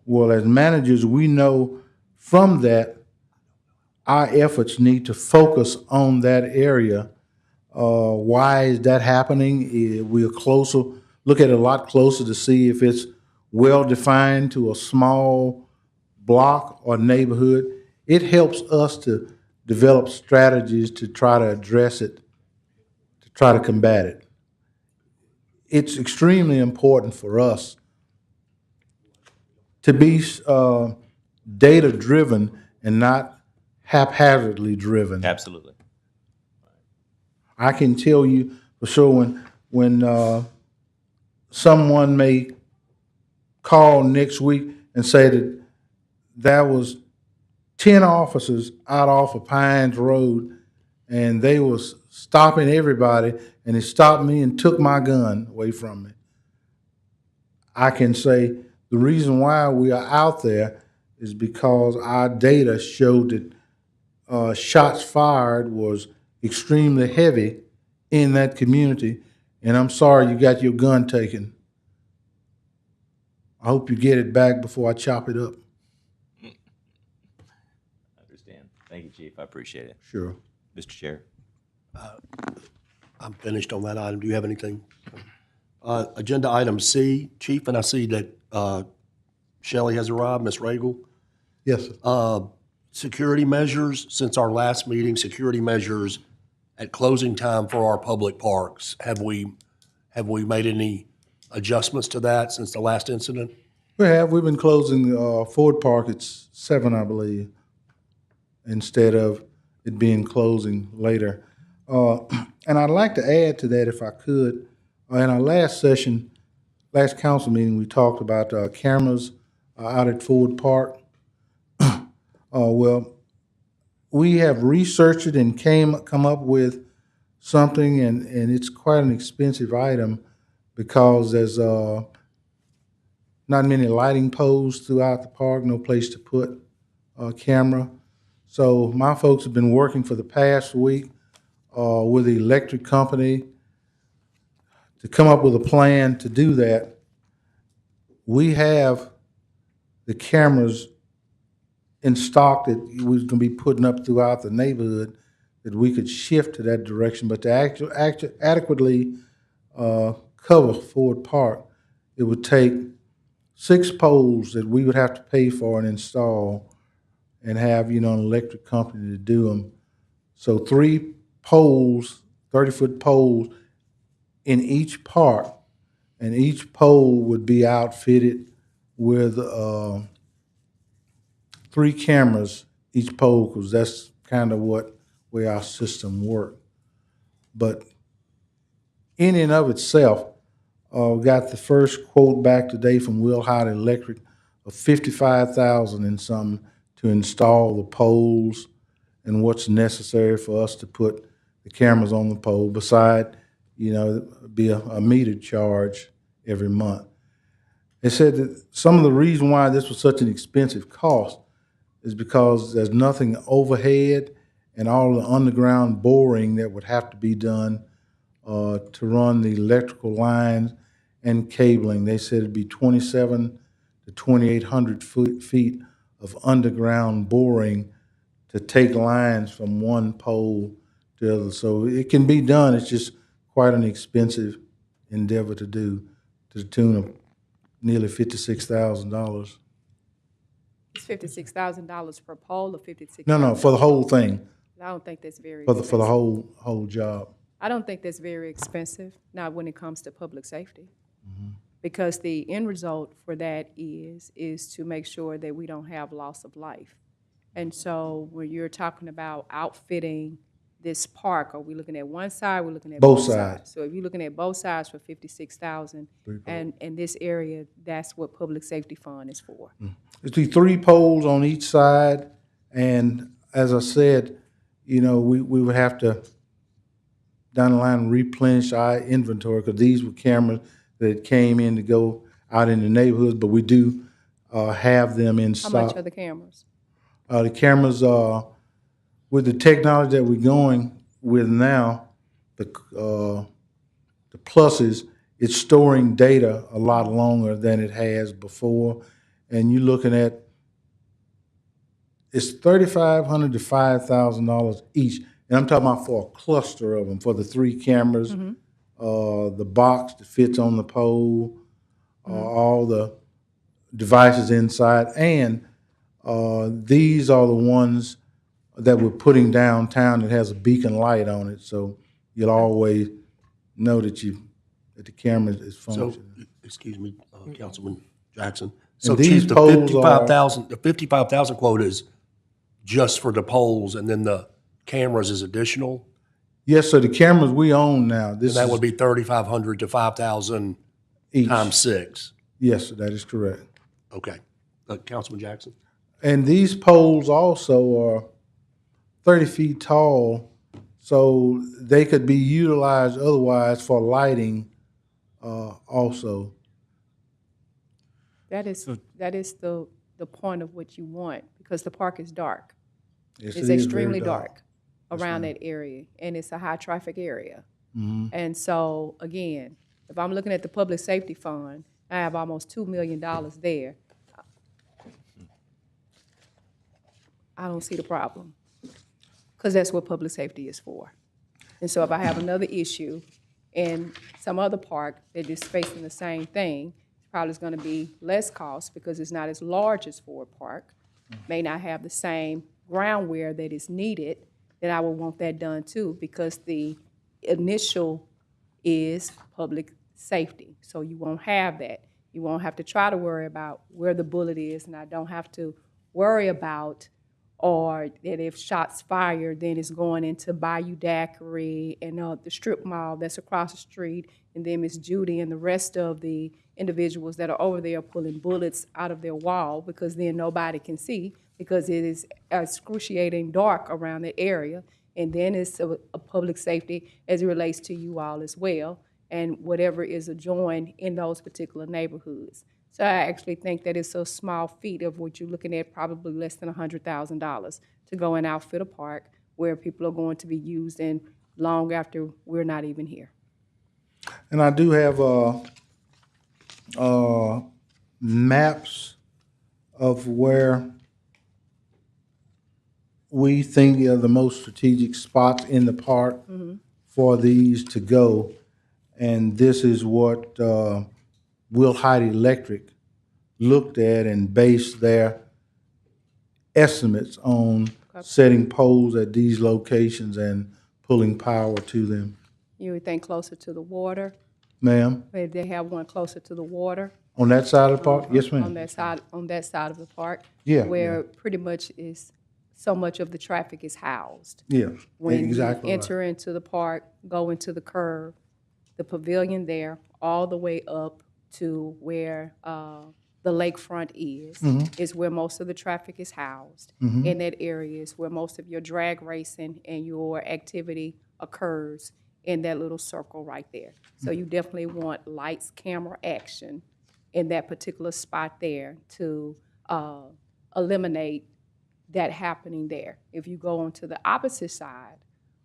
[SPEAKER 7] Well, as managers, we know from that our efforts need to focus on that area. Why is that happening? We'll look at it a lot closer to see if it's well-defined to a small block or neighborhood. It helps us to develop strategies to try to address it, to try to combat it. It's extremely important for us to be data-driven and not haphazardly driven.
[SPEAKER 8] Absolutely.
[SPEAKER 7] I can tell you for sure when someone may call next week and say that there was 10 officers out off of Pines Road, and they was stopping everybody, and they stopped me and took my gun away from me. I can say the reason why we are out there is because our data showed that shots fired was extremely heavy in that community, and I'm sorry you got your gun taken. I hope you get it back before I chop it up.
[SPEAKER 8] I understand. Thank you, Chief. I appreciate it.
[SPEAKER 7] Sure.
[SPEAKER 8] Mr. Chair.
[SPEAKER 6] I'm finished on that item. Do you have anything? Agenda item C, Chief, and I see that Shelley has arrived, Ms. Regal.
[SPEAKER 7] Yes, sir.
[SPEAKER 6] Security measures, since our last meeting, security measures at closing time for our public parks. Have we made any adjustments to that since the last incident?
[SPEAKER 7] We've been closing Ford Park at 7, I believe, instead of it being closing later. And I'd like to add to that if I could. In our last session, last council meeting, we talked about cameras out at Ford Park. Well, we have researched it and come up with something, and it's quite an expensive item because there's not many lighting poles throughout the park, no place to put a camera. So my folks have been working for the past week with the electric company to come up with a plan to do that. We have the cameras in stock that we was going to be putting up throughout the neighborhood that we could shift to that direction. But to adequately cover Ford Park, it would take 6 poles that we would have to pay for and install and have, an electric company to do them. So 3 poles, 30-foot poles in each park, and each pole would be outfitted with 3 cameras each pole, because that's kind of way our system works. But in and of itself, we got the first quote back today from Will Howard Electric of $55,000 and something to install the poles and what's necessary for us to put the cameras on the pole. Beside, be a metered charge every month. They said that some of the reason why this was such an expensive cost is because there's nothing overhead and all the underground boring that would have to be done to run the electrical lines and cabling. They said it'd be 2,700 to 2,800 feet of underground boring to take lines from one pole to the other. So it can be done. It's just quite an expensive endeavor to do, to the tune of nearly $56,000.
[SPEAKER 3] It's $56,000 per pole or $56,000?
[SPEAKER 7] No, for the whole thing,
[SPEAKER 3] I don't think that's very
[SPEAKER 7] for the
[SPEAKER 3] expensive.
[SPEAKER 7] whole job.
[SPEAKER 3] I don't think that's very expensive, not when it comes to public safety. Because the end result for that is to make sure that we don't have loss of life. And so when you're talking about outfitting this park, are we looking at one side, we're looking at
[SPEAKER 7] Both
[SPEAKER 3] both
[SPEAKER 7] sides.
[SPEAKER 3] sides? So if you're looking at both sides for $56,000, and in this area, that's what public safety fund is for.
[SPEAKER 7] It'd be 3 poles on each side, and as I said, we would have to, down the line, replenish our inventory, because these were cameras that came in to go out in the neighborhoods, but we do have them in
[SPEAKER 3] How
[SPEAKER 7] stock.
[SPEAKER 3] much are the cameras?
[SPEAKER 7] The cameras, with the technology that we're going with now, the pluses, it's storing data a lot longer than it has before. And you're looking at, it's $3,500 to $5,000 each. And I'm talking about for a cluster of them, for the 3 cameras, the box that fits on the pole, all the devices inside. And these are the ones that we're putting downtown that has a beacon light on it. So you'll always know that the camera is
[SPEAKER 6] So,
[SPEAKER 7] functioning.
[SPEAKER 6] excuse me, Councilman Jackson. So
[SPEAKER 7] And these
[SPEAKER 6] Chief, the
[SPEAKER 7] poles are-
[SPEAKER 6] $55,000 quote is just for the poles, and then the cameras is additional?
[SPEAKER 7] Yes, sir, the cameras we own now,
[SPEAKER 6] And
[SPEAKER 7] this
[SPEAKER 6] that
[SPEAKER 7] is
[SPEAKER 6] would be $3,500 to $5,000
[SPEAKER 7] each.
[SPEAKER 6] times 6.
[SPEAKER 7] Yes, that is correct.
[SPEAKER 6] Okay. Councilman Jackson?
[SPEAKER 7] And these poles also are 30 feet tall, so they could be utilized otherwise for lighting also.
[SPEAKER 3] That is the point of what you want, because the park is dark.
[SPEAKER 7] Yes,
[SPEAKER 3] It's
[SPEAKER 7] it is very
[SPEAKER 3] extremely dark around that area, and it's a high-traffic area. And so, again, if I'm looking at the Public Safety Fund, I have almost $2 million there. I don't see the problem, because that's what public safety is for. And so if I have another issue in some other park that is facing the same thing, probably is gonna be less cost because it's not as large as Ford Park, may not have the same ground wear that is needed, then I would want that done too, because the initial is public safety. So you won't have that. You won't have to try to worry about where the bullet is, and I don't have to worry about, or that if shots fired, then it's going into Bayou Daiquiri and the strip mall that's across the street, and then Miss Judy and the rest of the individuals that are over there pulling bullets out of their wall, because then nobody can see, because it is excruciating dark around the area. And then it's a public safety as it relates to you all as well, and whatever is adjoined in those particular neighborhoods. So I actually think that it's a small feat of what you're looking at, probably less than $100,000 to go and outfit a park where people are going to be used in long after we're not even here.
[SPEAKER 7] And I do have maps of where we think are the most strategic spots in the park for these to go. And this is what Will Hyde Electric looked at and based their estimates on setting poles at these locations and pulling power to them.
[SPEAKER 3] You would think closer to the water,
[SPEAKER 7] Ma'am,
[SPEAKER 3] if they have one closer to the water.
[SPEAKER 7] on that side of the park? Yes,
[SPEAKER 3] On
[SPEAKER 7] ma'am.
[SPEAKER 3] that side of the park.
[SPEAKER 7] Yeah,
[SPEAKER 3] Where pretty much is, so much of the traffic is housed.
[SPEAKER 7] Yeah,
[SPEAKER 3] When you
[SPEAKER 7] exactly right.
[SPEAKER 3] enter into the park, go into the curve, the pavilion there, all the way up to where the lakefront is where most of the traffic is housed. In that area is where most of your drag racing and your activity occurs, in that little circle right there. So you definitely want lights, camera action in that particular spot there to eliminate that happening there. If you go onto the opposite side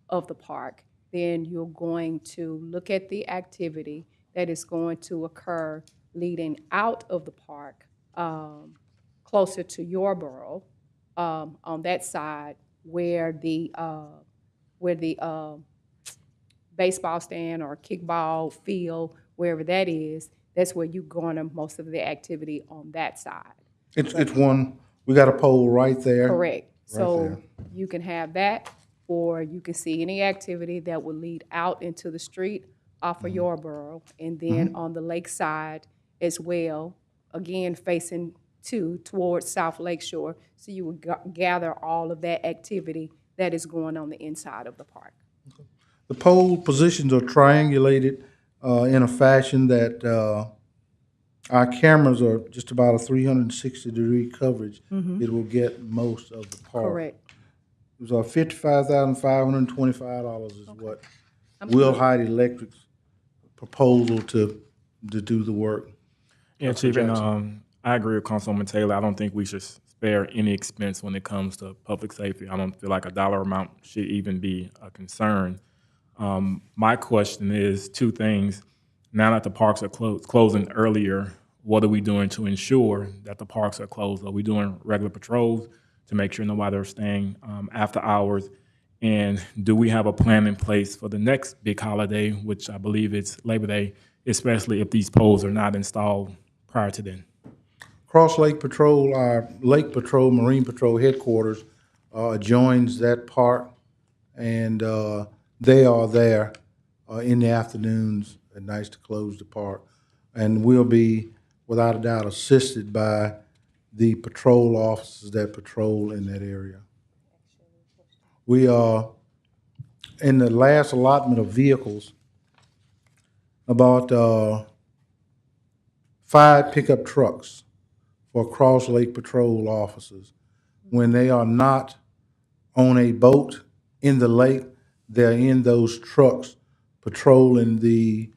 [SPEAKER 3] of the park, then you're going to look at the activity that is going to occur leading out of the park, closer to your borough, on that side where the baseball stand or kickball field, wherever that is, that's where you're going to most of the activity on that side.
[SPEAKER 7] It's one, we got a pole right there.
[SPEAKER 3] Correct.
[SPEAKER 7] there.
[SPEAKER 3] So you can have that, or you can see any activity that will lead out into the street off of your borough, and then on the lakeside as well, again, facing towards South Lakeshore, so you would gather all of that activity that is going on the inside of the park.
[SPEAKER 7] The pole positions are triangulated in a fashion that our cameras are just about a 360-degree coverage. It will get most of the park.
[SPEAKER 3] Correct.
[SPEAKER 7] It was $55,525 is what Will Hyde Electric's proposal to do the work.
[SPEAKER 5] Yeah, Chief, and I agree with Councilwoman Taylor. I don't think we should spare any expense when it comes to public safety. I don't feel like a dollar amount should even be a concern. My question is two things. Now that the parks are closing earlier, what are we doing to ensure that the parks are closed? Are we doing regular patrols to make sure nobody is staying after hours? And do we have a plan in place for the next big holiday, which I believe it's Labor Day, especially if these poles are not installed prior to then?
[SPEAKER 7] Cross Lake Patrol, our Lake Patrol, Marine Patrol headquarters joins that park, and they are there in the afternoons at nights to close the park. And we'll be, without a doubt, assisted by the patrol officers that patrol in that area. We are, in the last allotment of vehicles, about 5 pickup trucks for Cross Lake Patrol officers. When they are not on a boat in the lake, they're in those trucks patrolling the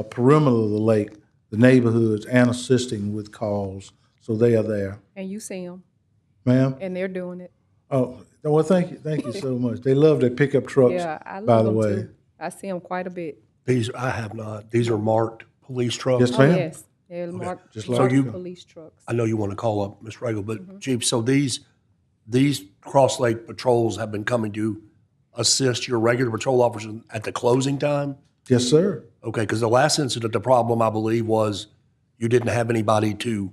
[SPEAKER 7] perimeter of the lake, the neighborhoods, and assisting with calls. So they are there.
[SPEAKER 3] And you see them,
[SPEAKER 7] Ma'am?
[SPEAKER 3] and they're doing it.
[SPEAKER 7] Oh, well, thank you so much. They love their pickup trucks,
[SPEAKER 3] Yeah, I
[SPEAKER 7] by
[SPEAKER 3] love
[SPEAKER 7] the
[SPEAKER 3] them
[SPEAKER 7] way.
[SPEAKER 3] too. I see them quite a bit.
[SPEAKER 6] I have not. These are marked police trucks.
[SPEAKER 7] Yes,
[SPEAKER 3] Oh,
[SPEAKER 7] ma'am.
[SPEAKER 3] yes, they're marked,
[SPEAKER 7] Just
[SPEAKER 3] marked
[SPEAKER 7] like-
[SPEAKER 3] police trucks.
[SPEAKER 6] I know you want to call up Ms. Regal, but Chief, so these Cross Lake patrols have been coming to assist your regular patrol officers at the closing time?
[SPEAKER 7] Yes, sir.
[SPEAKER 6] Okay, because the last incident, the problem, I believe, was you didn't have anybody to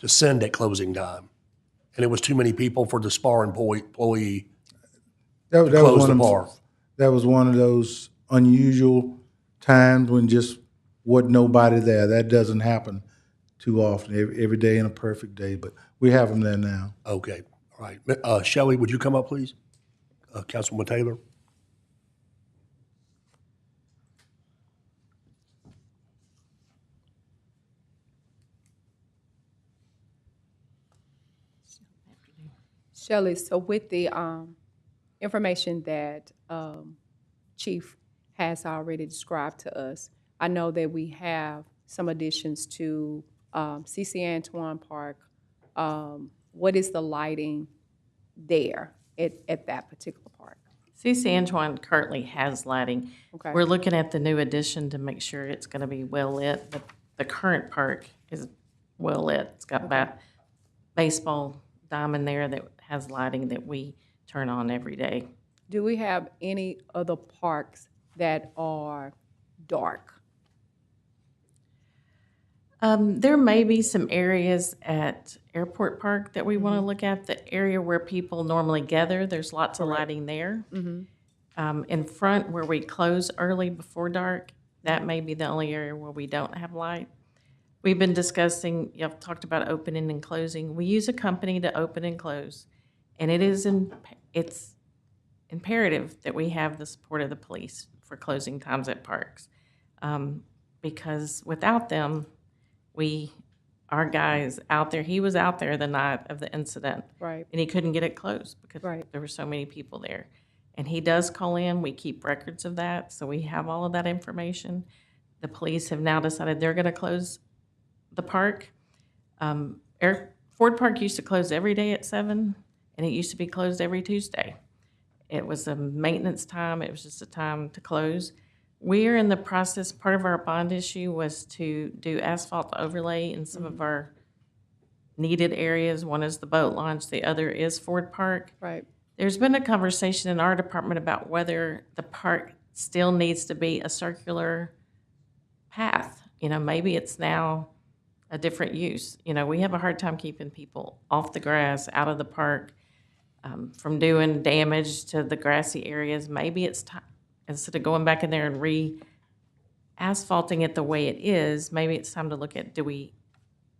[SPEAKER 6] send at closing time. And it was too many people for the SPAR employee
[SPEAKER 7] That
[SPEAKER 6] to
[SPEAKER 7] was
[SPEAKER 6] close
[SPEAKER 7] one
[SPEAKER 6] the
[SPEAKER 7] of
[SPEAKER 6] bar.
[SPEAKER 7] That was one of those unusual times when just wasn't nobody there. That doesn't happen too often, every day in a perfect day, but we have them there now.
[SPEAKER 6] Okay, all right. Shelley, would you come up, please? Councilwoman Taylor?
[SPEAKER 3] Shelley, so with the information that Chief has already described to us, I know that we have some additions to CC Antoine Park. What is the lighting there at that particular park?
[SPEAKER 11] CC Antoine currently has lighting.
[SPEAKER 3] Okay.
[SPEAKER 11] We're looking at the new addition to make sure it's going to be well lit. The current park is well lit. It's got baseball diamond there that has lighting that we turn on every day.
[SPEAKER 3] Do we have any other parks that are dark?
[SPEAKER 11] There may be some areas at Airport Park that we want to look at. The area where people normally gather, there's lots of lighting there. In front where we close early before dark, that may be the only area where we don't have light. We've been discussing, you've talked about opening and closing. We use a company to open and close, and it's imperative that we have the support of the police for closing times at parks. Because without them, our guy's out there, he was out there the night of the incident.
[SPEAKER 3] Right.
[SPEAKER 11] And he couldn't get it closed because
[SPEAKER 3] Right.
[SPEAKER 11] there were so many people there. And he does call in, we keep records of that, so we have all of that information. The police have now decided they're gonna close the park. Ford Park used to close every day at 7, and it used to be closed every Tuesday. It was a maintenance time, it was just a time to close. We are in the process, part of our bond issue was to do asphalt overlay in some of our needed areas. One is the boat launch, the other is Ford Park.
[SPEAKER 3] Right.
[SPEAKER 11] There's been a conversation in our department about whether the park still needs to be a circular path. Maybe it's now a different use. We have a hard time keeping people off the grass, out of the park, from doing damage to the grassy areas. Maybe it's time, instead of going back in there and re-asphalting it the way it is, maybe it's time to look at, do we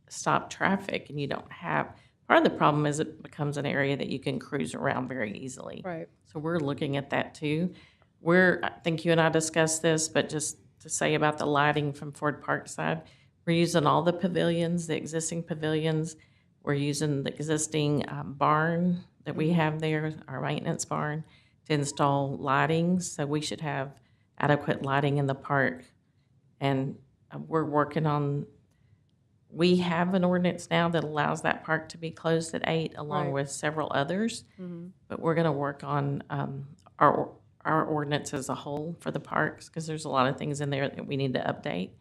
[SPEAKER 11] stop traffic? And you don't have, part of the problem is it becomes an area that you can cruise around very easily.
[SPEAKER 3] Right.
[SPEAKER 11] So we're looking at that too. I think you and I discussed this, but just to say about the lighting from Ford Park side, we're using all the pavilions, the existing pavilions. We're using the existing barn that we have there, our maintenance barn, to install lighting. So we should have adequate lighting in the park. And we're working on, we have an ordinance now that allows that park to be closed at 8, along
[SPEAKER 3] Right.
[SPEAKER 11] with several others. But we're going to work on our ordinance as a whole for the parks, because there's a lot of things in there that we need to update.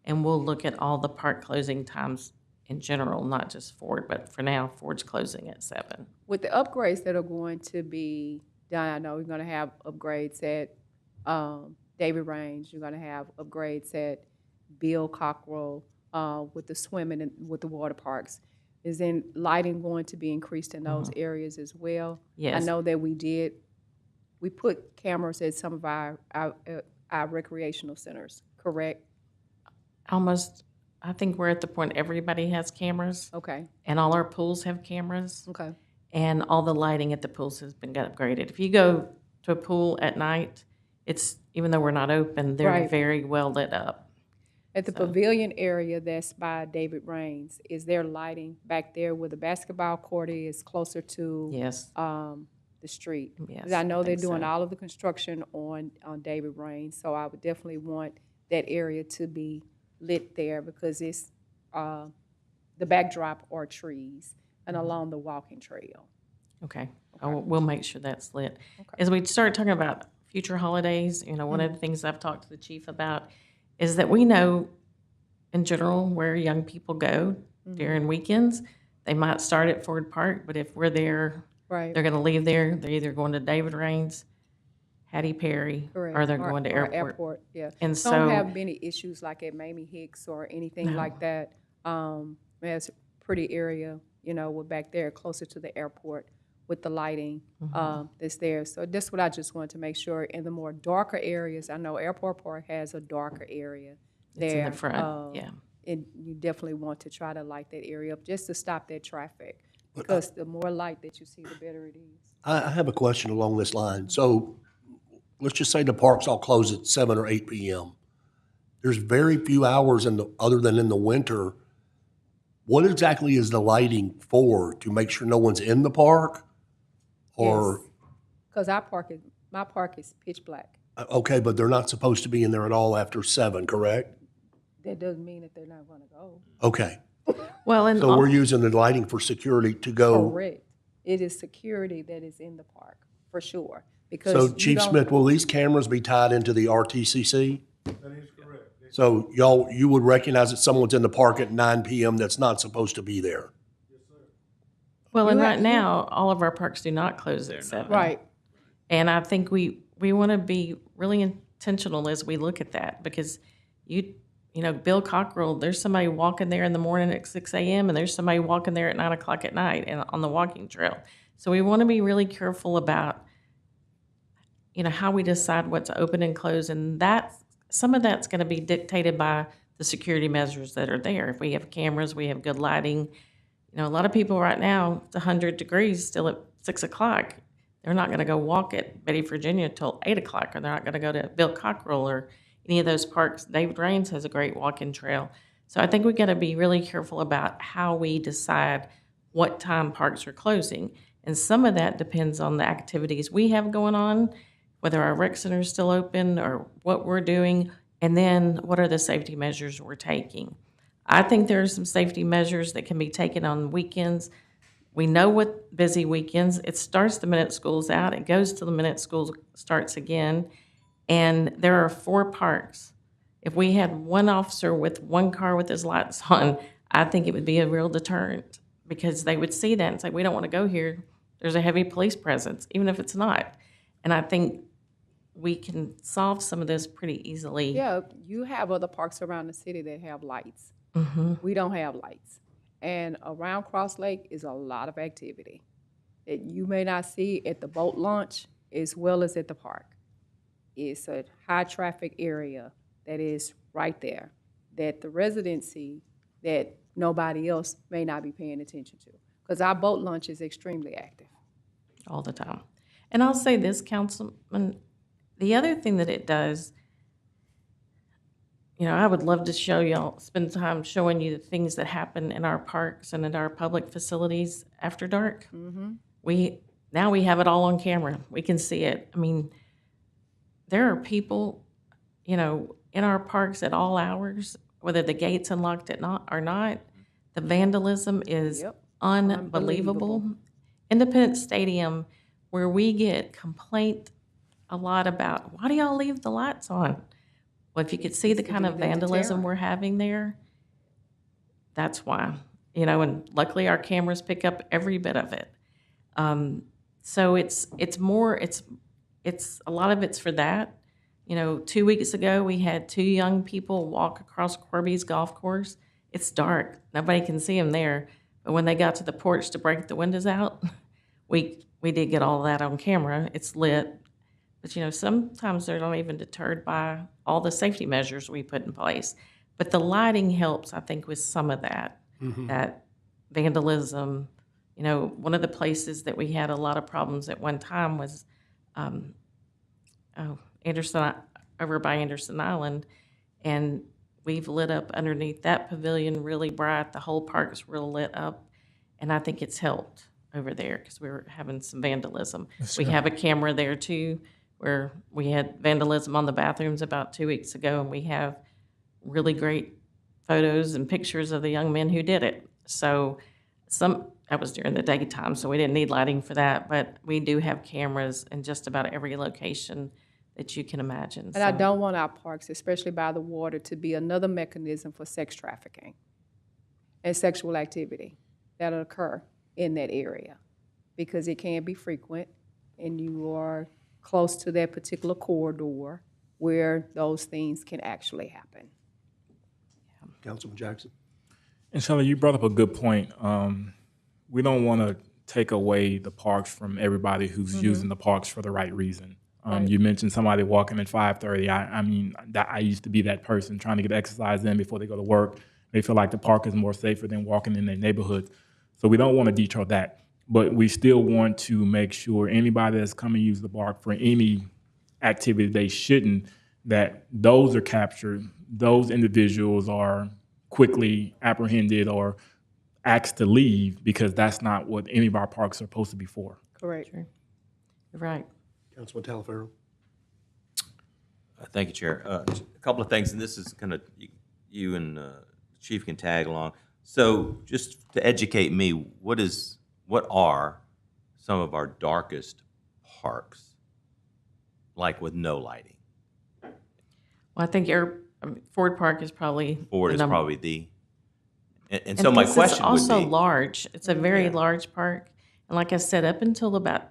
[SPEAKER 11] And we'll look at all the park closing times in general, not just Ford, but for now, Ford's closing at 7.
[SPEAKER 3] With the upgrades that are going to be done, I know we're gonna have upgrades at David Range, you're gonna have upgrades at Bill Cockrell, with the swimming and with the water parks. Is then lighting going to be increased in those areas as well?
[SPEAKER 11] Yes.
[SPEAKER 3] I know that we put cameras at some of our recreational centers, correct?
[SPEAKER 11] I think we're at the point everybody has cameras,
[SPEAKER 3] Okay,
[SPEAKER 11] and all our pools have cameras,
[SPEAKER 3] okay,
[SPEAKER 11] and all the lighting at the pools has been upgraded. If you go to a pool at night, even though we're not open, they're
[SPEAKER 3] Right.
[SPEAKER 11] very well lit up.
[SPEAKER 3] At the pavilion area that's by David Rains, is there lighting back there where the basketball court is closer to
[SPEAKER 11] Yes,
[SPEAKER 3] the street? 'Cause
[SPEAKER 11] yes.
[SPEAKER 3] I know they're
[SPEAKER 11] think
[SPEAKER 3] doing
[SPEAKER 11] so.
[SPEAKER 3] all of the construction on David Rains, so I would definitely want that area to be lit there because it's, the backdrop are trees and along the walking trail.
[SPEAKER 11] Okay, we'll make sure that's lit. As we start talking about future holidays, one of the things I've talked to the chief about is that we know in general where young people go during weekends. They might start at Ford Park, but if we're there,
[SPEAKER 3] Right.
[SPEAKER 11] they're gonna leave there, they're either going to David Rains, Hattie Perry,
[SPEAKER 3] Correct.
[SPEAKER 11] or they're going to
[SPEAKER 3] or
[SPEAKER 11] airport.
[SPEAKER 3] Yeah.
[SPEAKER 11] And
[SPEAKER 3] Don't
[SPEAKER 11] so-
[SPEAKER 3] have many issues like at Mamie Hicks or anything like that. There's a pretty area, we're back there closer to the airport with the lighting that's there. So that's what I just wanted to make sure. In the more darker areas, I know Airport Park has a darker area
[SPEAKER 11] It's
[SPEAKER 3] there.
[SPEAKER 11] in the front, yeah.
[SPEAKER 3] And you definitely want to try to light that area up just to stop that traffic. Because the more light that you see, the better it is.
[SPEAKER 6] I have a question along this line. So let's just say the parks all close at 7 or 8 p.m. There's very few hours other than in the winter. What exactly is the lighting for? To make sure no one's in the park? Or,
[SPEAKER 3] Because my park is pitch black.
[SPEAKER 6] okay, but they're not supposed to be in there at all after 7, correct?
[SPEAKER 3] That doesn't mean that they're not gonna go.
[SPEAKER 6] Okay,
[SPEAKER 11] Well, and
[SPEAKER 6] so we're using the lighting for security to go.
[SPEAKER 3] Correct. It is security that is in the park, for sure. Because
[SPEAKER 6] So
[SPEAKER 3] you
[SPEAKER 6] Chief
[SPEAKER 3] don't-
[SPEAKER 6] Smith, will these cameras be tied into the RTCC? That is correct. So you would recognize that someone's in the park at 9 p.m. that's not supposed to be there?
[SPEAKER 11] well, and
[SPEAKER 3] You
[SPEAKER 11] right
[SPEAKER 3] have-
[SPEAKER 11] now, all of our parks do not close at 7.
[SPEAKER 3] Right,
[SPEAKER 11] And I think we want to be really intentional as we look at that because Bill Cockrell, there's somebody walking there in the morning at 6 a.m. and there's somebody walking there at 9 o'clock at night and on the walking trail. So we want to be really careful about, how we decide what's open and closed. And some of that's going to be dictated by the security measures that are there. If we have cameras, we have good lighting. A lot of people right now, it's 100 degrees still at 6 o'clock. They're not going to go walk at Betty, Virginia till 8 o'clock, or they're not going to go to Bill Cockrell or any of those parks. David Rains has a great walking trail. So I think we got to be really careful about how we decide what time parks are closing. And some of that depends on the activities we have going on, whether our rec center is still open or what we're doing, and then what are the safety measures we're taking. I think there are some safety measures that can be taken on weekends. We know what busy weekends, it starts the minute school's out, it goes to the minute school starts again, and there are 4 parks. If we had one officer with one car with his lights on, I think it would be a real deterrent because they would see that and say, we don't want to go here. There's a heavy police presence, even if it's not. And I think we can solve some of this pretty easily.
[SPEAKER 3] yeah, you have other parks around the city that have lights. We don't have lights. And around Cross Lake is a lot of activity that you may not see at the boat launch as well as at the park. It's a high-traffic area that is right there, that the residency that nobody else may not be paying attention to. Because our boat launch is extremely active.
[SPEAKER 11] All the time. And I'll say this, Councilman, the other thing that it does, I would love to show y'all, spend time showing you the things that happen in our parks and in our public facilities after dark. Now we have it all on camera. We can see it. I mean, there are people, in our parks at all hours, whether the gate's unlocked or not. The vandalism is
[SPEAKER 3] Yep.
[SPEAKER 11] unbelievable. Independence Stadium, where we get complaint a lot about, why do y'all leave the lights on? Well, if you could see the kind of
[SPEAKER 3] be the
[SPEAKER 11] vandalism
[SPEAKER 3] deterrent.
[SPEAKER 11] we're having there, that's why. And luckily our cameras pick up every bit of it. So it's a lot of it's for that. 2 weeks ago, we had 2 young people walk across Corby's golf course. It's dark. Nobody can see them there. But when they got to the porch to break the windows out, we did get all that on camera. It's lit. But, sometimes they're not even deterred by all the safety measures we put in place. But the lighting helps, I think, with some of that, that vandalism. One of the places that we had a lot of problems at one time was Anderson, over by Anderson Island. And we've lit up underneath that pavilion really bright. The whole park's real lit up. And I think it's helped over there because we were having some vandalism. We have a camera there too, where we had vandalism on the bathrooms about 2 weeks ago, and we have really great photos and pictures of the young men who did it. So that was during the daytime, so we didn't need lighting for that, but we do have cameras in just about every location that you can imagine.
[SPEAKER 3] And I
[SPEAKER 11] So-
[SPEAKER 3] don't want our parks, especially by the water, to be another mechanism for sex trafficking and sexual activity that'll occur in that area, because it can be frequent, and you are close to that particular corridor where those things can actually happen.
[SPEAKER 6] Councilman Jackson?
[SPEAKER 5] And Shelley, you brought up a good point. We don't want to take away the parks from everybody who's using the parks for the right reason. You mentioned somebody walking at 5:30. I mean, I used to be that person trying to get exercise in before they go to work. They feel like the park is more safer than walking in their neighborhood. So we don't want to deter that. But we still want to make sure anybody that's coming to use the park for any activity they shouldn't, that those are captured, those individuals are quickly apprehended or asked to leave, because that's not what any of our parks are supposed to be for.
[SPEAKER 3] Correct.
[SPEAKER 11] You're right.
[SPEAKER 6] Councilman Talaferro?
[SPEAKER 8] Thank you, Chair. A couple of things, and this is kind of, you and Chief can tag along. So just to educate me, what are some of our darkest parks, like with no lighting?
[SPEAKER 11] Well, I think Ford Park is probably.
[SPEAKER 8] Ford
[SPEAKER 11] the
[SPEAKER 8] is
[SPEAKER 11] number-
[SPEAKER 8] probably the, and
[SPEAKER 11] And
[SPEAKER 8] so my
[SPEAKER 11] this is
[SPEAKER 8] question would
[SPEAKER 11] also
[SPEAKER 8] be.
[SPEAKER 11] large. It's a very large park. And like I said, up until about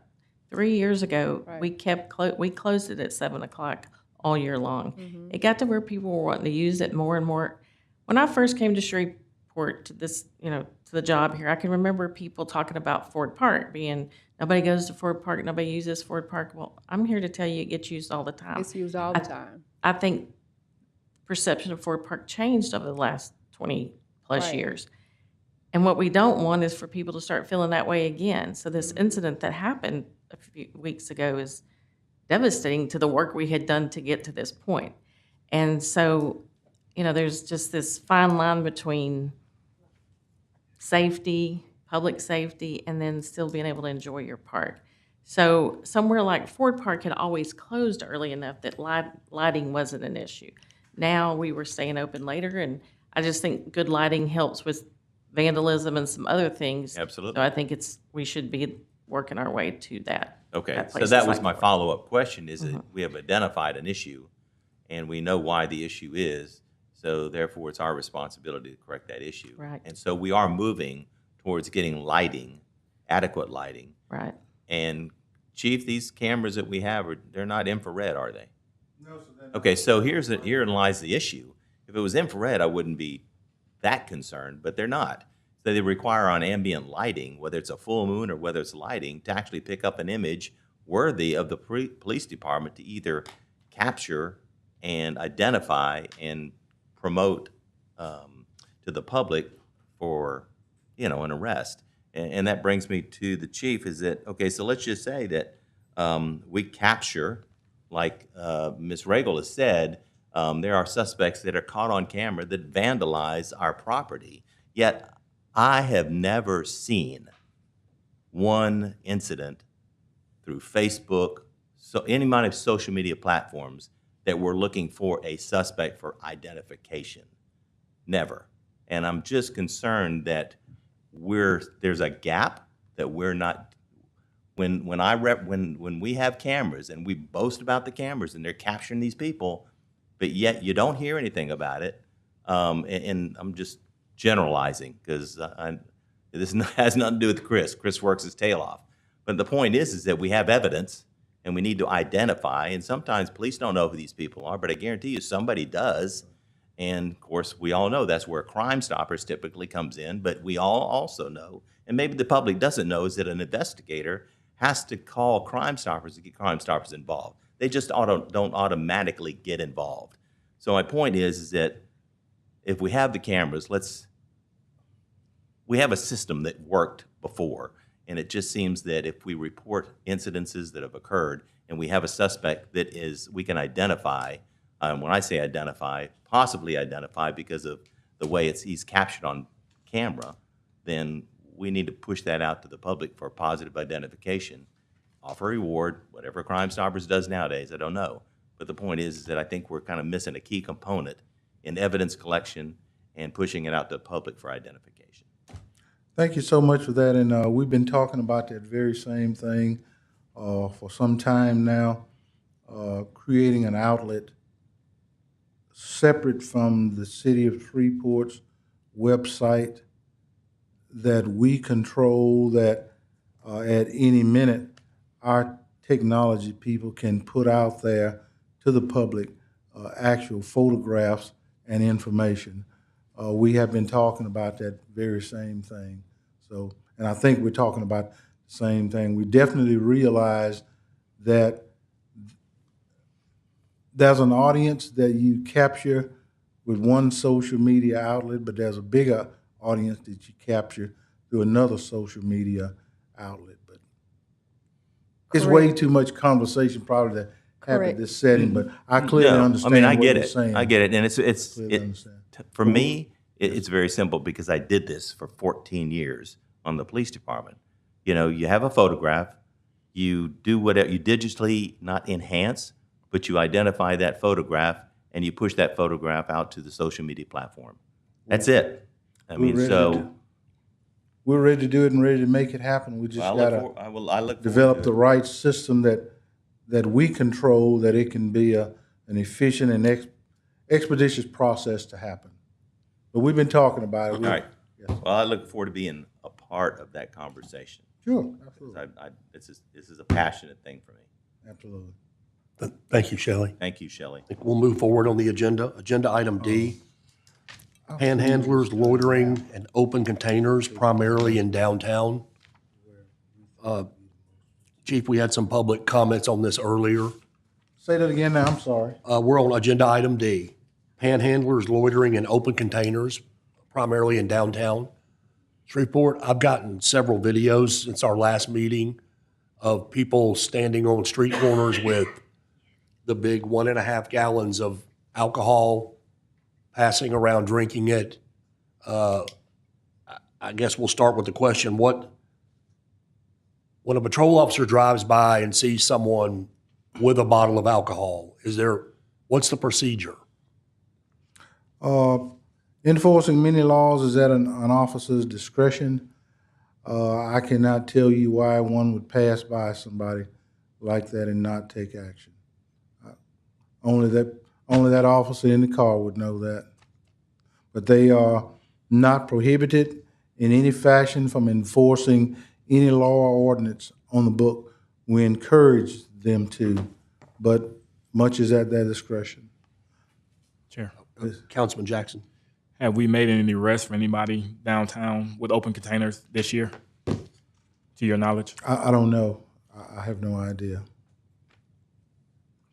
[SPEAKER 11] 3 years ago,
[SPEAKER 3] Right.
[SPEAKER 11] we closed it at 7 o'clock all year long. It got to where people were wanting to use it more and more. When I first came to Shreveport to to the job here, I can remember people talking about Ford Park being, nobody goes to Ford Park, nobody uses Ford Park. Well, I'm here to tell you it gets used all the time.
[SPEAKER 3] It's used all the time.
[SPEAKER 11] I think perception of Ford Park changed over the last 20-plus
[SPEAKER 3] Right.
[SPEAKER 11] years. And what we don't want is for people to start feeling that way again. So this incident that happened a few weeks ago is devastating to the work we had done to get to this point. And so, there's just this fine line between safety, public safety, and then still being able to enjoy your park. So somewhere like Ford Park had always closed early enough that lighting wasn't an issue. Now we were staying open later, and I just think good lighting helps with vandalism and some other things.
[SPEAKER 8] Absolutely.
[SPEAKER 11] So I think we should be working our way to that.
[SPEAKER 8] Okay,
[SPEAKER 11] at
[SPEAKER 8] so
[SPEAKER 11] places
[SPEAKER 8] that was
[SPEAKER 11] like
[SPEAKER 8] my
[SPEAKER 11] Ford.
[SPEAKER 8] follow-up question, is that we have identified an issue, and we know why the issue is, so therefore it's our responsibility to correct that issue.
[SPEAKER 11] Right.
[SPEAKER 8] And so we are moving towards getting lighting, adequate lighting.
[SPEAKER 11] Right.
[SPEAKER 8] And Chief, these cameras that we have, they're not infrared, are they? No, sir. Okay, so herein lies the issue. If it was infrared, I wouldn't be that concerned, but they're not. So they require on ambient lighting, whether it's a full moon or whether it's lighting, to actually pick up an image worthy of the police department to either capture and identify and promote to the public for, an arrest. And that brings me to the chief, is that, okay, so let's just say that we capture, like Ms. Regal has said, there are suspects that are caught on camera that vandalize our property. Yet I have never seen one incident through Facebook, so any amount of social media platforms, that we're looking for a suspect for identification. Never. And I'm just concerned that there's a gap that we're not. When we have cameras and we boast about the cameras and they're capturing these people, but yet you don't hear anything about it. And I'm just generalizing, because this has nothing to do with Chris. Chris works his tail off. But the point is that we have evidence and we need to identify. And sometimes police don't know who these people are, but I guarantee you somebody does. And of course, we all know that's where Crime Stoppers typically comes in. But we all also know, and maybe the public doesn't know, is that an investigator has to call Crime Stoppers to get Crime Stoppers involved. They just don't automatically get involved. So my point is that if we have the cameras, we have a system that worked before, and it just seems that if we report incidences that have occurred and we have a suspect that we can identify, When I say identify, possibly identify because of the way he's captured on camera, then we need to push that out to the public for positive identification. Offer a reward, whatever Crime Stoppers does nowadays, I don't know. But the point is that I think we're kind of missing a key component in evidence collection and pushing it out to the public for identification.
[SPEAKER 7] Thank you so much for that, and we've been talking about that very same thing for some time now, creating an outlet separate from the City of Shreveport's website that we control, that at any minute our technology people can put out there to the public actual photographs and information. We have been talking about that very same thing. So, and I think we're talking about the same thing. We definitely realize that there's an audience that you capture with one social media outlet, but there's a bigger audience that you capture through another social media outlet. But it's way too much conversation probably to have in this setting, but I clearly
[SPEAKER 8] No,
[SPEAKER 7] understand
[SPEAKER 8] I mean, I
[SPEAKER 7] what
[SPEAKER 8] get
[SPEAKER 7] you're
[SPEAKER 8] it.
[SPEAKER 7] saying.
[SPEAKER 8] I get it, and
[SPEAKER 7] Clearly understand.
[SPEAKER 8] for me, it's very simple because I did this for 14 years on the police department. You know, you have a photograph, you do whatever, you digitally not enhance, but you identify that photograph and you push that photograph out to the social media platform. That's it. I mean, so
[SPEAKER 7] We're ready to do it and ready to make it happen. We just
[SPEAKER 8] I
[SPEAKER 7] gotta
[SPEAKER 8] look forward
[SPEAKER 7] develop
[SPEAKER 8] to
[SPEAKER 7] the
[SPEAKER 8] it.
[SPEAKER 7] right system that we control, that it can be an efficient and expeditious process to happen. But we've been talking about it.
[SPEAKER 8] All right. Well, I look forward to being a part of that conversation.
[SPEAKER 7] Sure, absolutely,
[SPEAKER 8] This is a passionate thing for me.
[SPEAKER 7] absolutely.
[SPEAKER 6] Thank you, Shelley.
[SPEAKER 8] Thank you, Shelley.
[SPEAKER 6] I think we'll move forward on the agenda. Agenda item D, panhandlers, loitering, and open containers, primarily in downtown. Chief, we had some public comments on this earlier.
[SPEAKER 7] Say that again now, I'm sorry.
[SPEAKER 6] We're on agenda item D, panhandlers, loitering, and open containers, primarily in downtown Shreveport. I've gotten several videos since our last meeting of people standing on street corners with the big 1.5 gallons of alcohol, passing around, drinking it. I guess we'll start with the question, when a patrol officer drives by and sees someone with a bottle of alcohol, what's the procedure?
[SPEAKER 7] Enforcing many laws is at an officer's discretion. I cannot tell you why one would pass by somebody like that and not take action. Only that officer in the car would know that. But they are not prohibited in any fashion from enforcing any law or ordinance on the book. We encourage them to, but much is at their discretion.
[SPEAKER 5] Chair,
[SPEAKER 6] Councilman Jackson.
[SPEAKER 5] have we made any arrests for anybody downtown with open containers this year, to your knowledge?
[SPEAKER 7] I don't know. I have no idea.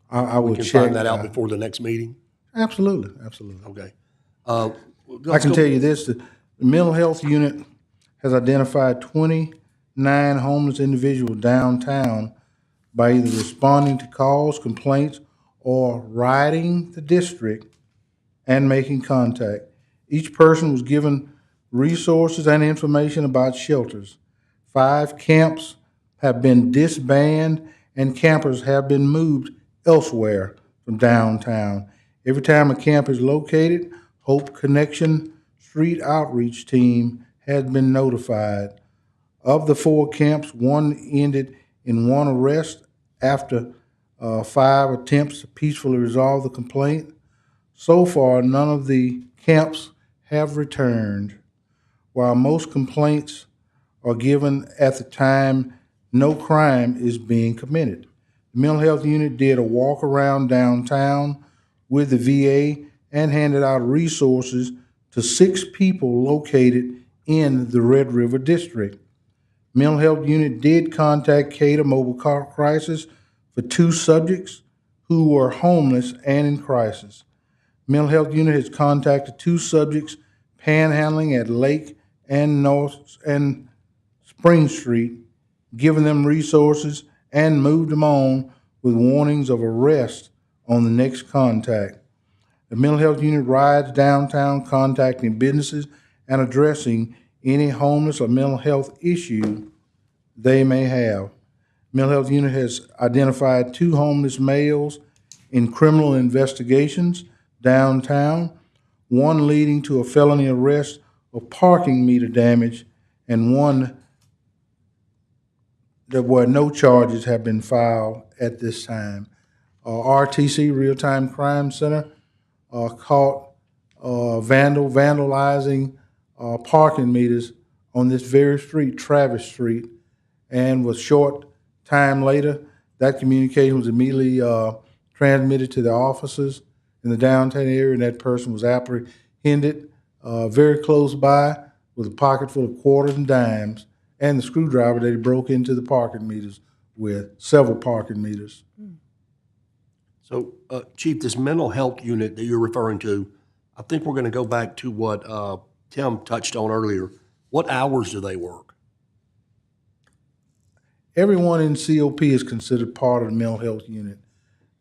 [SPEAKER 7] I
[SPEAKER 6] We
[SPEAKER 7] will
[SPEAKER 6] can
[SPEAKER 7] check.
[SPEAKER 6] find that out before the next meeting?
[SPEAKER 7] Absolutely, absolutely.
[SPEAKER 6] Okay.
[SPEAKER 7] I can tell you this, the mental health unit has identified 29 homeless individuals downtown by either responding to calls, complaints, or riding the district and making contact. Each person was given resources and information about shelters. 5 camps have been disbanded and campers have been moved elsewhere from downtown. Every time a camp is located, Hope Connection Street Outreach Team has been notified. Of the 4 camps, 1 ended in 1 arrest after 5 attempts to peacefully resolve the complaint. So far, none of the camps have returned. While most complaints are given at the time no crime is being committed. The mental health unit did a walk around downtown with the VA and handed out resources to 6 people located in the Red River District. Mental health unit did contact CADA Mobile Crisis for 2 subjects who were homeless and in crisis. Mental health unit has contacted 2 subjects panhandling at Lake and North and Spring Street, given them resources and moved them on with warnings of arrest on the next contact. The mental health unit rides downtown contacting businesses and addressing any homeless or mental health issue they may have. Mental health unit has identified 2 homeless males in criminal investigations downtown, one leading to a felony arrest of parking meter damage, and one where no charges have been filed at this time. RTC, Real Time Crime Center, caught vandalizing parking meters on this very street, Travis Street, and was short time later, that communication was immediately transmitted to the officers in the downtown area, and that person was apprehended very close by with a pocket full of quarters and dimes and the screwdriver that he broke into the parking meters with, several parking meters.
[SPEAKER 6] So, Chief, this mental health unit that you're referring to, I think we're going to go back to what Tim touched on earlier. What hours do they work?
[SPEAKER 7] Everyone in COP is considered part of the mental health unit.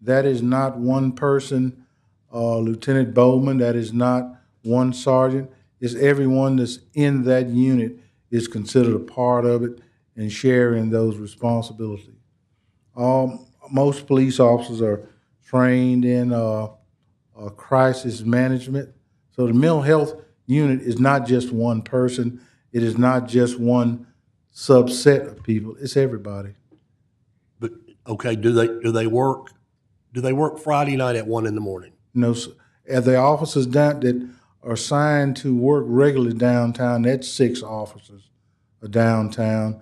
[SPEAKER 7] That is not one person, Lieutenant Bowman, that is not one sergeant. It's everyone that's in that unit is considered a part of it and sharing those responsibilities. Most police officers are trained in crisis management. So the mental health unit is not just one person. It is not just one subset of people. It's everybody.
[SPEAKER 6] But okay, do they work Friday night at 1 a.m?
[SPEAKER 7] No, sir. The officers that are assigned to work regularly downtown, that's 6 officers downtown.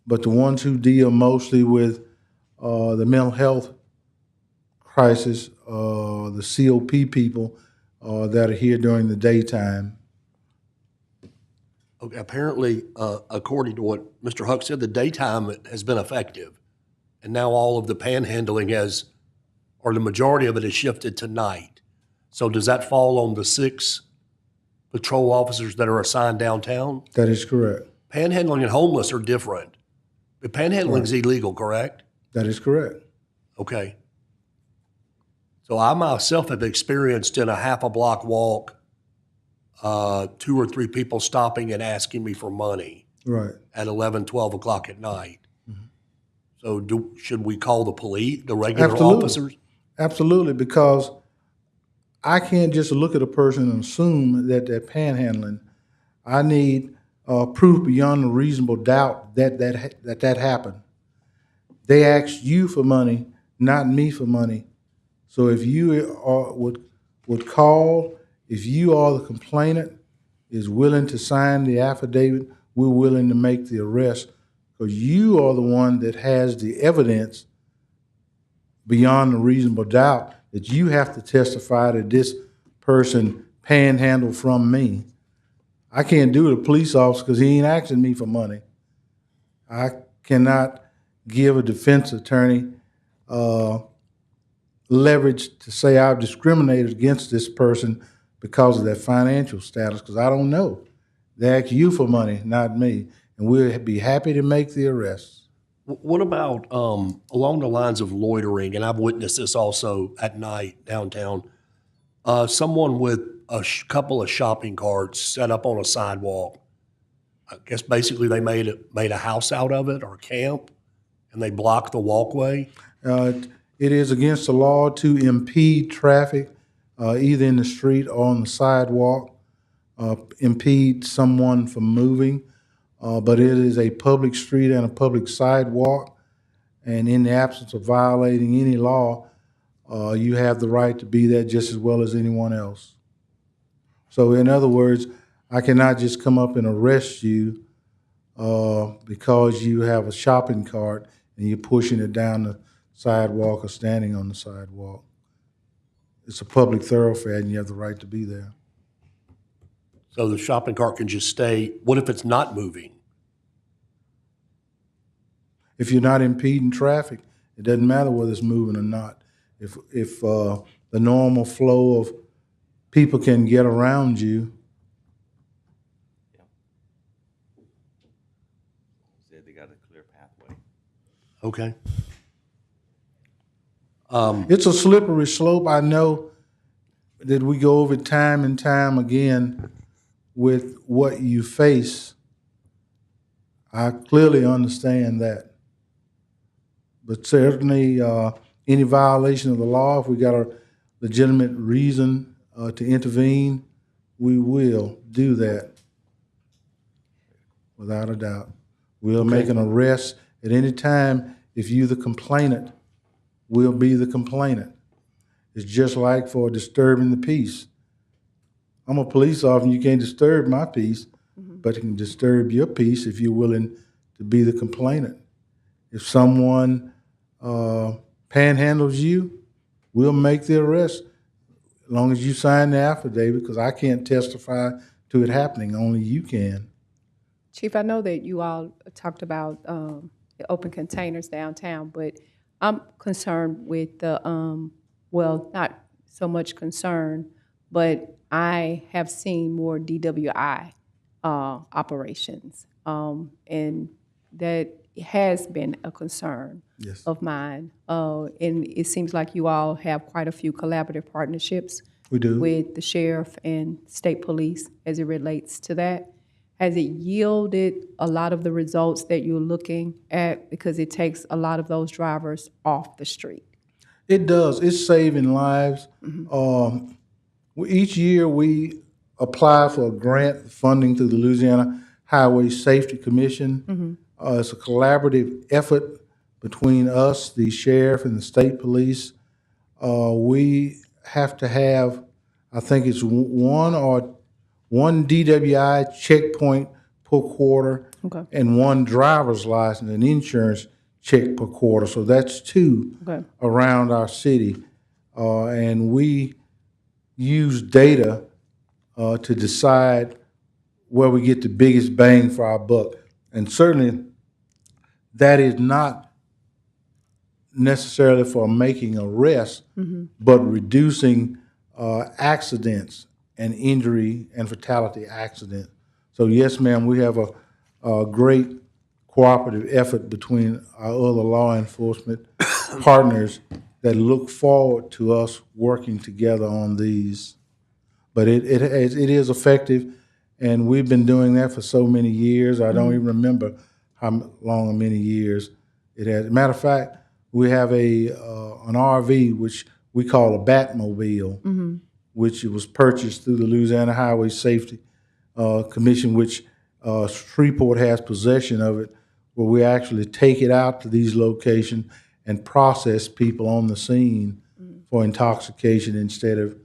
[SPEAKER 7] But the ones who deal mostly with the mental health crisis, the COP people that are here during the daytime.
[SPEAKER 6] Okay, apparently, according to what Mr. Huck said, the daytime has been effective. And now all of the panhandling or the majority of it has shifted to night. So does that fall on the 6 patrol officers that are assigned downtown?
[SPEAKER 7] That is correct.
[SPEAKER 6] Panhandling and homeless are different. But panhandling is illegal, correct?
[SPEAKER 7] That is correct.
[SPEAKER 6] Okay. So I myself have experienced in a half a block walk, 2 or 3 people stopping and asking me for money
[SPEAKER 7] Right.
[SPEAKER 6] at 11, 12 o'clock at night. So should we call the police, the regular officers?
[SPEAKER 7] Absolutely, because I can't just look at a person and assume that they're panhandling. I need proof beyond a reasonable doubt that happened. They asked you for money, not me for money. So if you would call, if you are the complainant, is willing to sign the affidavit, we're willing to make the arrest, because you are the one that has the evidence beyond a reasonable doubt that you have to testify that this person panhandled from me. I can't do it, a police officer, because he ain't asking me for money. I cannot give a defense attorney leverage to say I've discriminated against this person because of their financial status, because I don't know. They ask you for money, not me, and we'll be happy to make the arrests.
[SPEAKER 6] What about along the lines of loitering, and I've witnessed this also at night downtown, someone with a couple of shopping carts set up on a sidewalk. I guess basically they made a house out of it or camp, and they blocked the walkway.
[SPEAKER 7] It is against the law to impede traffic, either in the street or on the sidewalk, impede someone from moving. But it is a public street and a public sidewalk, and in the absence of violating any law, you have the right to be there just as well as anyone else. So in other words, I cannot just come up and arrest you because you have a shopping cart and you're pushing it down the sidewalk or standing on the sidewalk. It's a public thoroughfare and you have the right to be there.
[SPEAKER 6] So the shopping cart can just stay. What if it's not moving?
[SPEAKER 7] If you're not impeding traffic, it doesn't matter whether it's moving or not. If the normal flow of people can get around you.
[SPEAKER 8] Said they got a clear pathway.
[SPEAKER 6] Okay.
[SPEAKER 7] It's a slippery slope. I know that we go over time and time again with what you face. I clearly understand that. But certainly, any violation of the law, if we got a legitimate reason to intervene, we will do that, without a doubt. We'll make an arrest at any time. If you the complainant, we'll be the complainant. It's just like for disturbing the peace. I'm a police officer, and you can't disturb my peace, but you can disturb your peace if you're willing to be the complainant. If someone panhandles you, we'll make the arrest as long as you sign the affidavit, because I can't testify to it happening. Only you can.
[SPEAKER 3] Chief, I know that you all talked about the open containers downtown, but I'm concerned with the, well, not so much concerned, but I have seen more DWI operations, and that has been a concern
[SPEAKER 7] Yes.
[SPEAKER 3] of mine. And it seems like you all have quite a few collaborative partnerships
[SPEAKER 7] We do.
[SPEAKER 3] with the sheriff and state police as it relates to that. Has it yielded a lot of the results that you're looking at? Because it takes a lot of those drivers off the street.
[SPEAKER 7] It does. It's saving lives. Each year we apply for grant funding through the Louisiana Highway Safety Commission. It's a collaborative effort between us, the sheriff, and the state police. We have to have, I think it's one DWI checkpoint per quarter,
[SPEAKER 3] Okay.
[SPEAKER 7] and one driver's license and insurance check per quarter. So that's two
[SPEAKER 3] Okay.
[SPEAKER 7] around our city. And we use data to decide where we get the biggest bang for our buck. And certainly, that is not necessarily for making arrests, but reducing accidents and injury and fatality accident. So yes, ma'am, we have a great cooperative effort between our other law enforcement partners that look forward to us working together on these. But it is effective, and we've been doing that for so many years. I don't even remember how long or many years it has. Matter of fact, we have an RV which we call a Batmobile, which was purchased through the Louisiana Highway Safety Commission, which Shreveport has possession of it, where we actually take it out to these locations and process people on the scene for intoxication instead of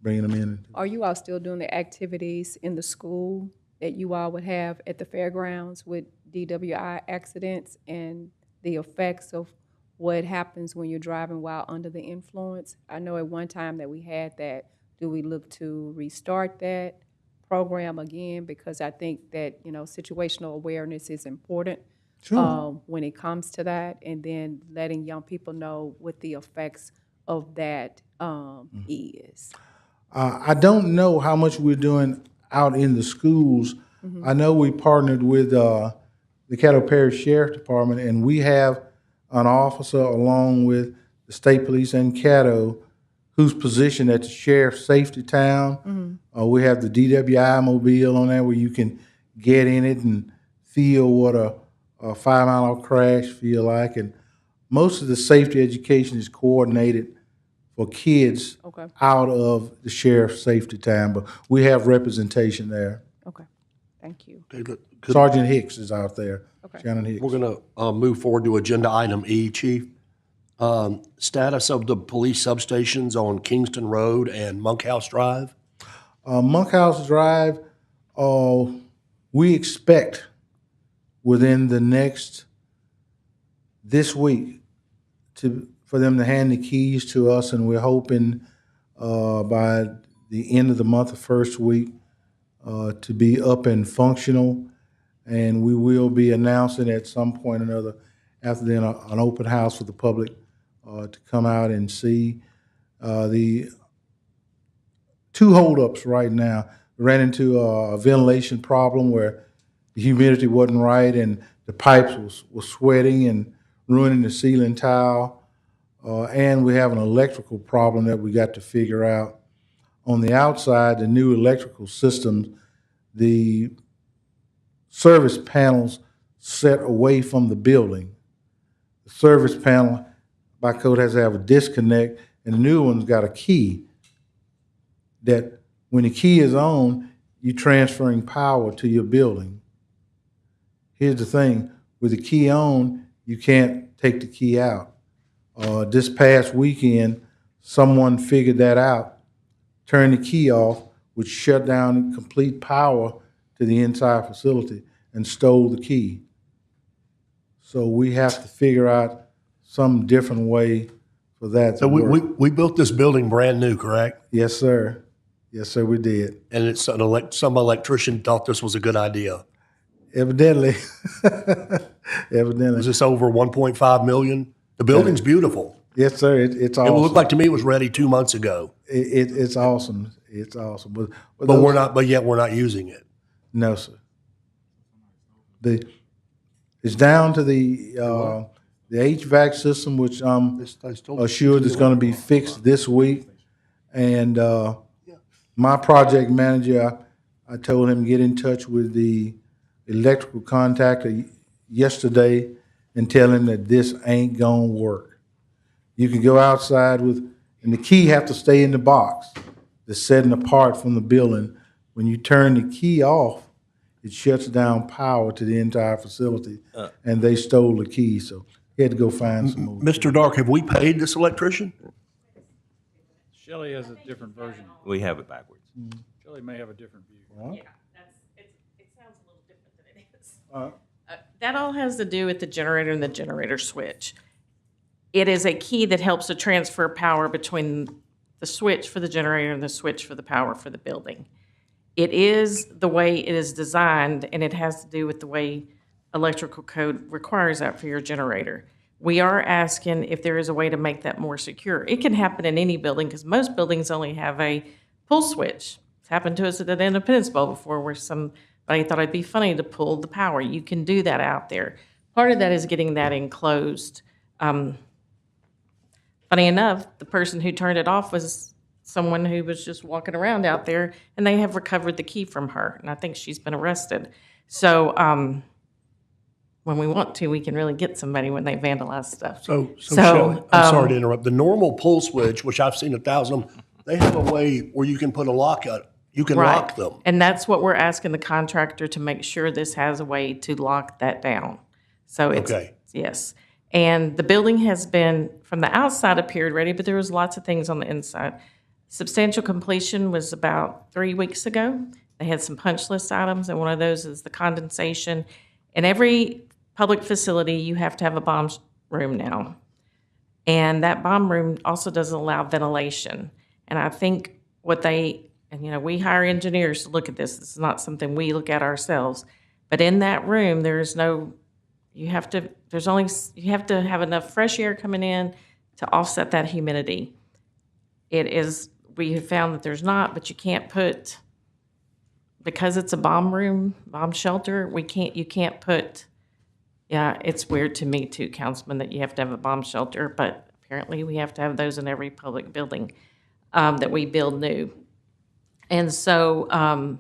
[SPEAKER 7] bringing them in.
[SPEAKER 3] Are you all still doing the activities in the school that you all would have at the fairgrounds with DWI accidents and the effects of what happens when you're driving while under the influence? I know at one time that we had that. Do we look to restart that program again? Because I think that, you know, situational awareness is important when it comes to that, and then letting young people know what the effects of that is.
[SPEAKER 7] I don't know how much we're doing out in the schools. I know we partnered with the Caddo Parish Sheriff Department, and we have an officer along with the state police and Caddo who's positioned at the sheriff's safety town. We have the DWI mobile on there where you can get in it and feel what a 5 mile crash feel like. And most of the safety education is coordinated for kids
[SPEAKER 3] Okay.
[SPEAKER 7] out of the sheriff's safety town, but we have representation there.
[SPEAKER 3] Okay, thank you.
[SPEAKER 7] Sergeant Hicks is out there,
[SPEAKER 3] Okay.
[SPEAKER 7] Shannon Hicks.
[SPEAKER 6] We're going to move forward to agenda item E, Chief. Status of the police substations on Kingston Road and Monkhouse Drive.
[SPEAKER 7] Monkhouse Drive, we expect within this week for them to hand the keys to us, and we're hoping by the end of the month, the first week, to be up and functional. And we will be announcing at some point or another after then an open house for the public to come out and see. The two holdups right now. We ran into a ventilation problem where the humidity wasn't right and the pipes was sweating and ruining the ceiling tile. And we have an electrical problem that we got to figure out. On the outside, the new electrical systems, the service panels set away from the building. The service panel by code has to have a disconnect, and the new one's got a key that when the key is on, you're transferring power to your building. Here's the thing, with the key on, you can't take the key out. This past weekend, someone figured that out, turned the key off, which shut down complete power to the entire facility and stole the key. So we have to figure out some different way for that
[SPEAKER 6] So
[SPEAKER 7] to work.
[SPEAKER 6] we built this building brand new, correct?
[SPEAKER 7] Yes, sir. Yes, sir, we did.
[SPEAKER 6] And it's some electrician thought this was a good idea.
[SPEAKER 7] Evidently.
[SPEAKER 6] Was
[SPEAKER 7] Evidently.
[SPEAKER 6] this over 1.5 million? The building's beautiful.
[SPEAKER 7] Yes, sir, it's
[SPEAKER 6] It
[SPEAKER 7] awesome.
[SPEAKER 6] looked like to me it was ready 2 months ago,
[SPEAKER 7] It's awesome. It's awesome. But
[SPEAKER 6] yet we're not using it.
[SPEAKER 7] No, sir. It's down to the HVAC system, which I'm assured is gonna be fixed this week. And, my project manager, I told him, get in touch with the electrical contractor yesterday and tell him that this ain't gonna work. You can go outside and the key have to stay in the box that's setting apart from the building. When you turn the key off, it shuts down power to the entire facility, and they stole the key, so he had to go find some more.
[SPEAKER 6] Mr. Dark, have we paid this electrician?
[SPEAKER 1] Shelley has a different version.
[SPEAKER 8] We have it backwards.
[SPEAKER 1] Shelley may have a different view.
[SPEAKER 11] It sounds a little different than it is. That all has to do with the generator and the generator switch. It is a key that helps to transfer power between the switch for the generator and the switch for the power for the building. It is the way it is designed, and it has to do with the way electrical code requires that for your generator. We are asking if there is a way to make that more secure. It can happen in any building, because most buildings only have a pull switch. It's happened to us at the Independence Bowl before, where somebody thought it'd be funny to pull the power. You can do that out there. Part of that is getting that enclosed. Funny enough, the person who turned it off was someone who was just walking around out there, and they have recovered the key from her, and I think she's been arrested. So when we want to, we can really get somebody when they vandalize stuff.
[SPEAKER 6] So Shelley, I'm sorry to interrupt. The normal pull switch, which I've seen 1,000 of them, they have a way where you can put a lock on. You can
[SPEAKER 11] Right.
[SPEAKER 6] lock them.
[SPEAKER 11] And that's what we're asking the contractor to make sure this has a way to lock that down. So it's,
[SPEAKER 6] Okay.
[SPEAKER 11] yes. And the building has been, from the outside, appeared ready, but there was lots of things on the inside. Substantial completion was about 3 weeks ago. They had some punch list items, and one of those is the condensation. In every public facility, you have to have a bomb room now. And that bomb room also doesn't allow ventilation. And I think we hire engineers to look at this. This is not something we look at ourselves. But in that room, you have to have enough fresh air coming in to offset that humidity. We have found that there's not, but you can't put, because it's a bomb shelter, you can't put, yeah, it's weird to me too, Councilman, that you have to have a bomb shelter, but apparently we have to have those in every public building that we build new. And so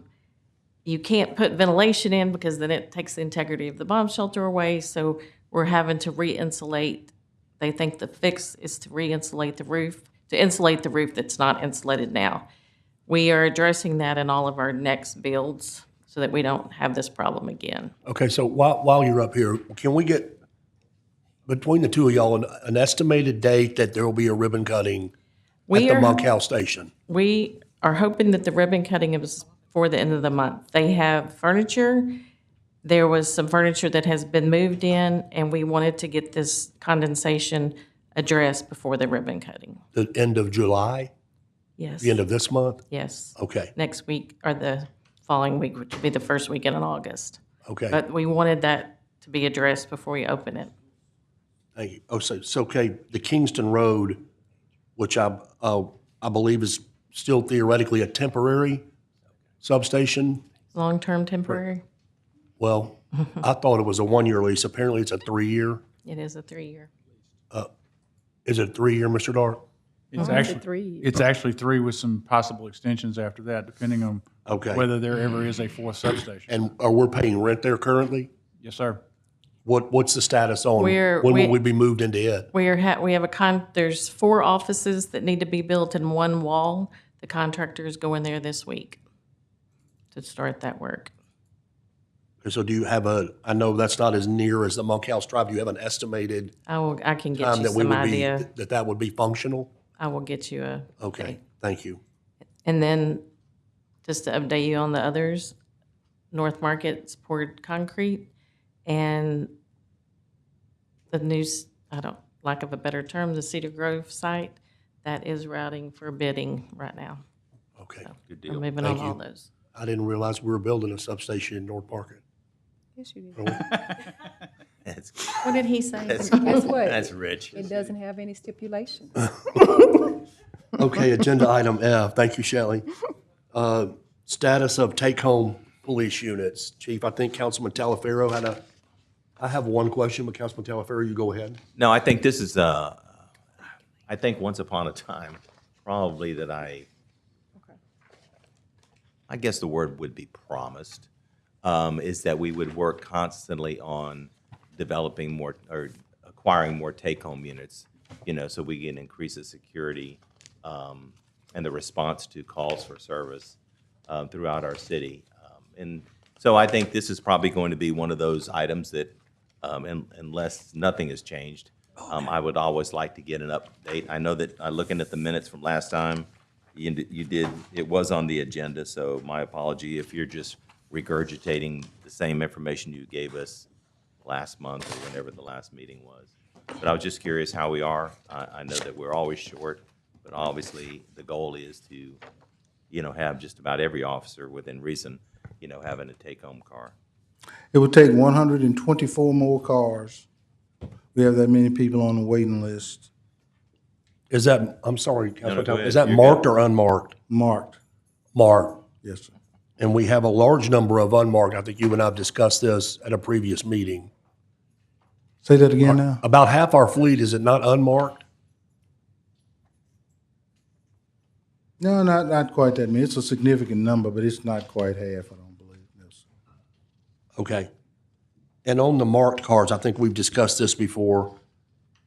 [SPEAKER 11] you can't put ventilation in, because then it takes the integrity of the bomb shelter away. So we're having to re-insulate. They think the fix is to re-insulate the roof, to insulate the roof that's not insulated now. We are addressing that in all of our next builds so that we don't have this problem again.
[SPEAKER 6] Okay, so while you're up here, can we get, between the two of y'all, an estimated date that there will be a ribbon cutting at the Monkhouse Station?
[SPEAKER 11] We are hoping that the ribbon cutting is for the end of the month. They have furniture. There was some furniture that has been moved in, and we wanted to get this condensation addressed before the ribbon cutting.
[SPEAKER 6] The end of July?
[SPEAKER 11] Yes.
[SPEAKER 6] The end of this month?
[SPEAKER 11] Yes.
[SPEAKER 6] Okay,
[SPEAKER 11] Next week, or the following week, which would be the first weekend in August.
[SPEAKER 6] okay.
[SPEAKER 11] But we wanted that to be addressed before we open it.
[SPEAKER 6] Thank you. Oh, so it's okay, the Kingston Road, which I believe is still theoretically a temporary substation.
[SPEAKER 11] Long-term temporary?
[SPEAKER 6] Well, I thought it was a 1-year lease. Apparently it's a 3-year.
[SPEAKER 11] It is a 3-year.
[SPEAKER 6] Is it a 3-year, Mr. Dark?
[SPEAKER 1] It's
[SPEAKER 3] Only
[SPEAKER 1] actually,
[SPEAKER 3] 3 years.
[SPEAKER 1] it's actually 3 with some possible extensions after that, depending on
[SPEAKER 6] Okay.
[SPEAKER 1] whether there ever is a 4th substation.
[SPEAKER 6] And are we paying rent there currently?
[SPEAKER 1] Yes, sir.
[SPEAKER 6] What's the status on,
[SPEAKER 11] We're-
[SPEAKER 6] when will
[SPEAKER 11] we-
[SPEAKER 6] we be moved into it?
[SPEAKER 11] We have there's 4 offices that need to be built in one wall. The contractor is going there this week to start that work.
[SPEAKER 6] So do you have I know that's not as near as the Monkhouse Drive, do you have an estimated
[SPEAKER 11] I can get
[SPEAKER 6] time
[SPEAKER 11] you
[SPEAKER 6] that we
[SPEAKER 11] some
[SPEAKER 6] would be,
[SPEAKER 11] idea.
[SPEAKER 6] that would be functional?
[SPEAKER 11] I will get you a.
[SPEAKER 6] Okay, thank you.
[SPEAKER 11] And then, just to update you on the others, North Market's poured concrete, and the lack of a better term, the Cedar Grove site, that is routing for bidding right now.
[SPEAKER 6] Okay.
[SPEAKER 8] Good
[SPEAKER 11] We're
[SPEAKER 8] deal.
[SPEAKER 11] moving
[SPEAKER 6] Thank
[SPEAKER 11] on all
[SPEAKER 6] you.
[SPEAKER 11] those.
[SPEAKER 6] I didn't realize we were building a substation in North Market.
[SPEAKER 3] Yes, you did.
[SPEAKER 8] That's,
[SPEAKER 11] What did he say?
[SPEAKER 8] that's,
[SPEAKER 3] Guess what?
[SPEAKER 8] that's rich.
[SPEAKER 3] It doesn't have any stipulations.
[SPEAKER 6] Okay, agenda item F, thank you, Shelley. Status of take-home police units. Chief, I think Councilman Talaferro I have one question, but Councilman Talaferro, you go ahead.
[SPEAKER 8] No, I think this is, I think once upon a time, probably that I guess the word would be promised, is that we would work constantly on developing more, or acquiring more take-home units, so we can increase the security and the response to calls for service throughout our city. And so I think this is probably going to be one of those items that, unless nothing has changed, I would always like to get an update. I know that, looking at the minutes from last time, it was on the agenda, so my apology if you're just regurgitating the same information you gave us last month or whenever the last meeting was. But I was just curious how we are. I know that we're always short, but obviously the goal is to, have just about every officer within reason, having a take-home car.
[SPEAKER 7] It would take 124 more cars. We have that many people on the waiting list,
[SPEAKER 6] Is that, I'm sorry, Councilman
[SPEAKER 8] go
[SPEAKER 6] Talaferro,
[SPEAKER 8] ahead.
[SPEAKER 6] is that
[SPEAKER 8] You're
[SPEAKER 6] marked or unmarked?
[SPEAKER 7] marked.
[SPEAKER 6] Marked.
[SPEAKER 7] Yes, sir.
[SPEAKER 6] And we have a large number of unmarked. I think you and I have discussed this at a previous meeting.
[SPEAKER 7] Say that again now.
[SPEAKER 6] About half our fleet, is it not unmarked?
[SPEAKER 7] No, not quite that many. It's a significant number, but it's not quite half, I don't believe. No, sir.
[SPEAKER 6] Okay. And on the marked cars, I think we've discussed this before,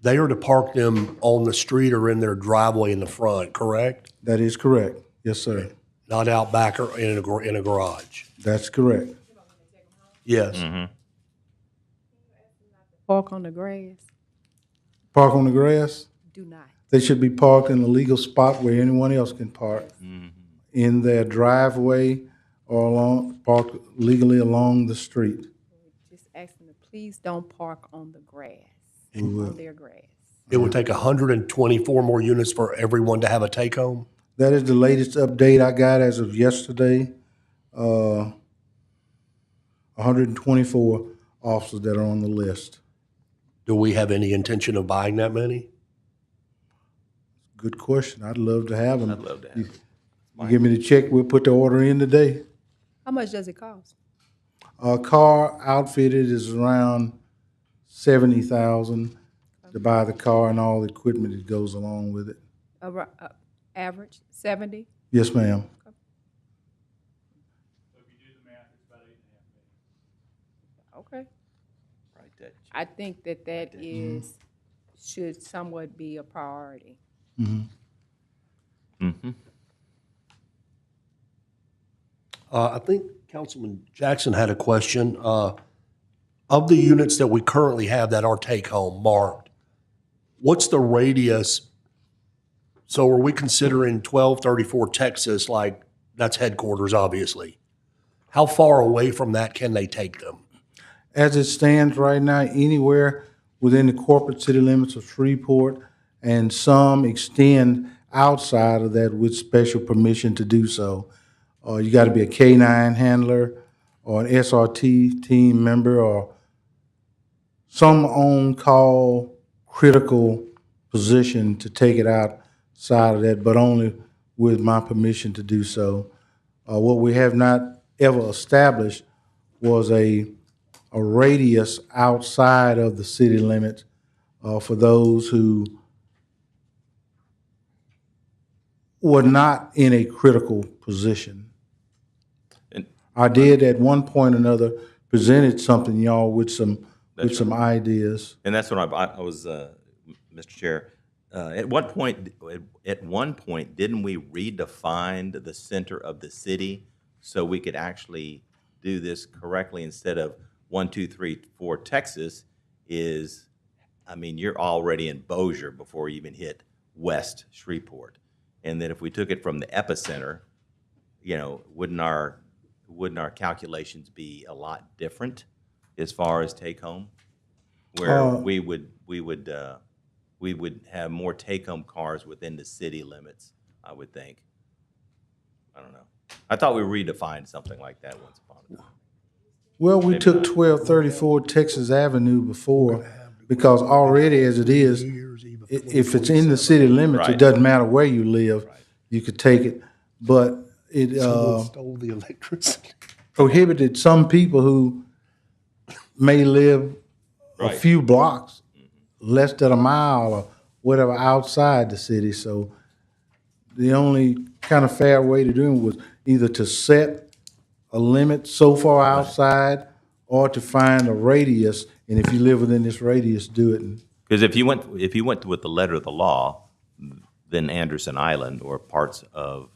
[SPEAKER 6] they are to park them on the street or in their driveway in the front, correct?
[SPEAKER 7] That is correct. Yes, sir.
[SPEAKER 6] Not out back or in a garage?
[SPEAKER 7] That's correct.
[SPEAKER 6] Yes.
[SPEAKER 3] Park on the grass,
[SPEAKER 7] Park on the grass.
[SPEAKER 3] do not.
[SPEAKER 7] They should be parked in a legal spot where anyone else can park. In their driveway or park legally along the street.
[SPEAKER 3] Just ask them to please don't park on the grass,
[SPEAKER 7] will.
[SPEAKER 3] on their grass.
[SPEAKER 6] It would take 124 more units for everyone to have a take-home?
[SPEAKER 7] That is the latest update I got as of yesterday. 124 officers that are on the list.
[SPEAKER 6] Do we have any intention of buying that many?
[SPEAKER 7] Good question. I'd love to have them.
[SPEAKER 8] I'd love to have it.
[SPEAKER 7] You give me the check, we'll put the order in today.
[SPEAKER 3] How much does it cost?
[SPEAKER 7] A car outfitted is around 70,000 to buy the car and all the equipment that goes along with it.
[SPEAKER 3] Average, 70?
[SPEAKER 7] Yes, ma'am.
[SPEAKER 3] Okay.
[SPEAKER 8] Right, that-
[SPEAKER 3] I think that should somewhat be a priority.
[SPEAKER 6] I think Councilman Jackson had a question. Of the units that we currently have that are take-home marked, what's the radius? So are we considering 1234 Texas, like, that's headquarters, obviously? How far away from that can they take them?
[SPEAKER 7] As it stands right now, anywhere within the corporate city limits of Shreveport, and some extend outside of that with special permission to do so. You got to be a K-9 handler or an SRT team member or some on-call critical position to take it outside of that, but only with my permission to do so. What we have not ever established was a radius outside of the city limits for those who were not in a critical position.
[SPEAKER 8] And-
[SPEAKER 7] I did at one point or another presented something, y'all, with some ideas.
[SPEAKER 8] And that's what I was, Mr. Chair. At one point, didn't we redefine the center of the city so we could actually do this correctly instead of 1, 2, 3, 4 Texas is, I mean, you're already in Bossier before you even hit West Shreveport. And then if we took it from the epicenter, you know, wouldn't our calculations be a lot different as far as take home? Where we would have more take-home cars within the city limits, I would think. I don't know. I thought we redefined something like that once upon a time.
[SPEAKER 7] Well, we took 1234 Texas Avenue before, because already as it is, if it's in the city limits, it
[SPEAKER 8] Right.
[SPEAKER 7] doesn't matter where you live, you could take it. But it
[SPEAKER 6] Someone stole the electricity.
[SPEAKER 7] prohibited some people who may live a
[SPEAKER 8] Right.
[SPEAKER 7] few blocks, less than a mile or whatever outside the city. So the only kind of fair way to do it was either to set a limit so far outside or to find a radius. And if you live within this radius, do it.
[SPEAKER 8] Because if you went with the letter of the law, then Anderson Island or parts of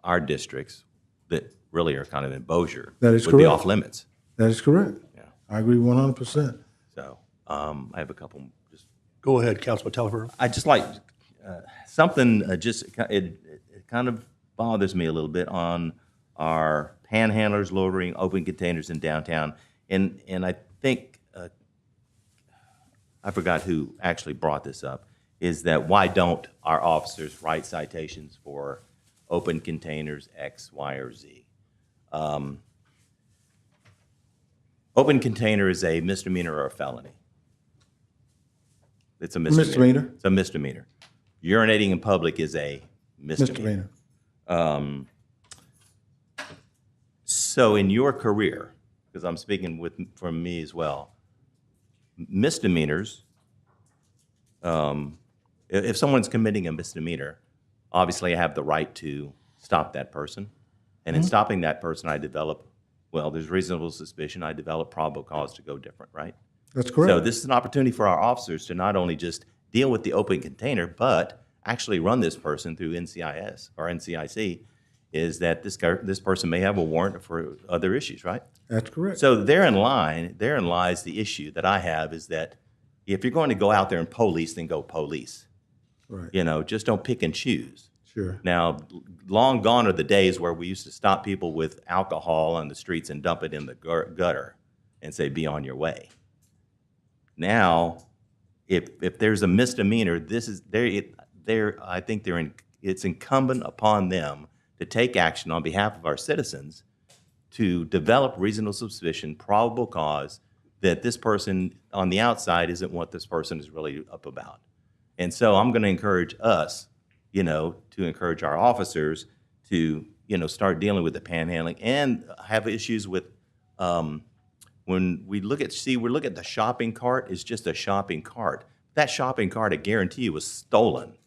[SPEAKER 8] our districts that really are kind of in Bossier
[SPEAKER 7] That is
[SPEAKER 8] would be
[SPEAKER 7] correct.
[SPEAKER 8] off limits.
[SPEAKER 7] That is correct.
[SPEAKER 8] Yeah.
[SPEAKER 7] I agree 100%.
[SPEAKER 8] So I have a couple. Just
[SPEAKER 6] Go ahead, Councilman Telefer.
[SPEAKER 8] I just like something. It kind of bothers me a little bit on our panhandlers loitering open containers in downtown, and I think I forgot who actually brought this up. Is that why don't our officers write citations for open containers X, Y, or Z? Open container is a misdemeanor or a felony. It's a misdemeanor.
[SPEAKER 7] Misdemeanor.
[SPEAKER 8] It's a misdemeanor. Urinating in public is a misdemeanor.
[SPEAKER 7] Misdemeanor.
[SPEAKER 8] So in your career, because I'm speaking from me as well, misdemeanors, if someone's committing a misdemeanor, obviously I have the right to stop that person. And in stopping that person, I develop, well, there's reasonable suspicion, I develop probable cause to go different, right?
[SPEAKER 7] That's correct.
[SPEAKER 8] So this is an opportunity for our officers to not only just deal with the open container, but actually run this person through NCIS or NCIC, is that this person may have a warrant for other issues, right?
[SPEAKER 7] That's correct.
[SPEAKER 8] So therein lies the issue that I have, is that if you're going to go out there and police, then go police.
[SPEAKER 7] Right.
[SPEAKER 8] You know, just don't pick and choose.
[SPEAKER 7] Sure.
[SPEAKER 8] Now, long gone are the days where we used to stop people with alcohol on the streets and dump it in the gutter and say, be on your way. Now, if there's a misdemeanor, I think it's incumbent upon them to take action on behalf of our citizens to develop reasonable suspicion, probable cause that this person on the outside isn't what this person is really up about. And so I'm going to encourage us, to encourage our officers to, start dealing with the panhandling and have issues with, when we look at the shopping cart, it's just a shopping cart. That shopping cart, I guarantee you, was stolen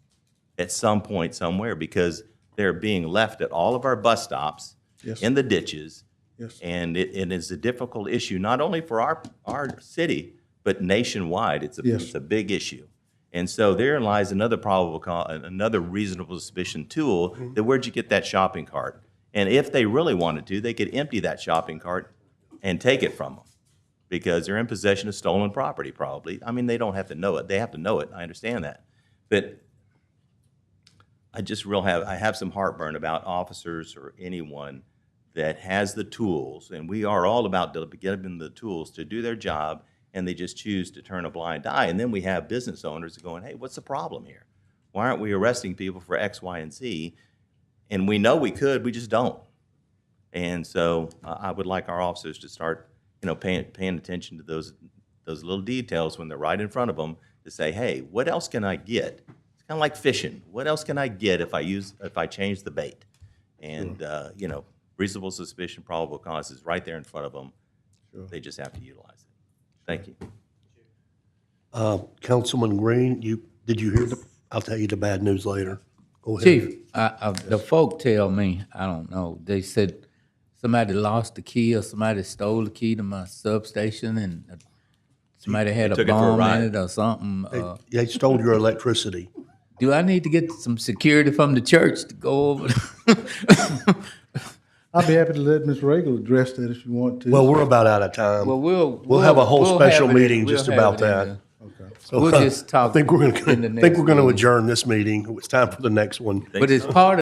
[SPEAKER 8] at some point somewhere, because they're being left at all of our bus stops,
[SPEAKER 7] Yes.
[SPEAKER 8] in the ditches.
[SPEAKER 7] Yes.
[SPEAKER 8] And it is a difficult issue, not only for our city, but nationwide. It's
[SPEAKER 7] Yes.
[SPEAKER 8] a big issue. And so therein lies another another reasonable suspicion tool, that where'd you get that shopping cart? And if they really wanted to, they could empty that shopping cart and take it from them, because they're in possession of stolen property probably. I mean, they don't have to know it. They have to know it. I understand that. But I have some heartburn about officers or anyone that has the tools, and we are all about giving them the tools to do their job, and they just choose to turn a blind eye. And then we have business owners going, hey, what's the problem here? Why aren't we arresting people for X, Y, and Z? And we know we could, we just don't. And so I would like our officers to start, paying attention to those little details when they're right in front of them, to say, hey, what else can I get? It's kind of like fishing. What else can I get if I change the bait? And, reasonable suspicion, probable cause is right there in front of them.
[SPEAKER 7] Sure.
[SPEAKER 8] They just have to utilize it. Thank you.
[SPEAKER 6] Councilman Green, did you hear I'll tell you the bad news later. Go ahead.
[SPEAKER 2] Chief, the folk tell me, I don't know, they said somebody lost the key or somebody stole the key to my substation and somebody had a
[SPEAKER 8] took it for a
[SPEAKER 2] bomb
[SPEAKER 8] ride.
[SPEAKER 2] in it or something.
[SPEAKER 6] They stole your electricity.
[SPEAKER 2] Do I need to get some security from the church to go over?
[SPEAKER 7] I'll be happy to let Ms. Regal address that if you want to.
[SPEAKER 6] Well, we're about out of time.
[SPEAKER 2] Well,
[SPEAKER 6] We'll have a whole
[SPEAKER 2] we'll
[SPEAKER 6] special
[SPEAKER 2] have it in-
[SPEAKER 6] meeting
[SPEAKER 2] we'll
[SPEAKER 6] just
[SPEAKER 2] have
[SPEAKER 6] about
[SPEAKER 2] it in
[SPEAKER 6] that.
[SPEAKER 2] the-
[SPEAKER 6] So,
[SPEAKER 2] We'll just talk
[SPEAKER 6] I think we're
[SPEAKER 2] in the
[SPEAKER 6] going
[SPEAKER 2] next
[SPEAKER 6] to
[SPEAKER 2] meeting.
[SPEAKER 6] adjourn this meeting. It's time for the next one.
[SPEAKER 2] But it's part of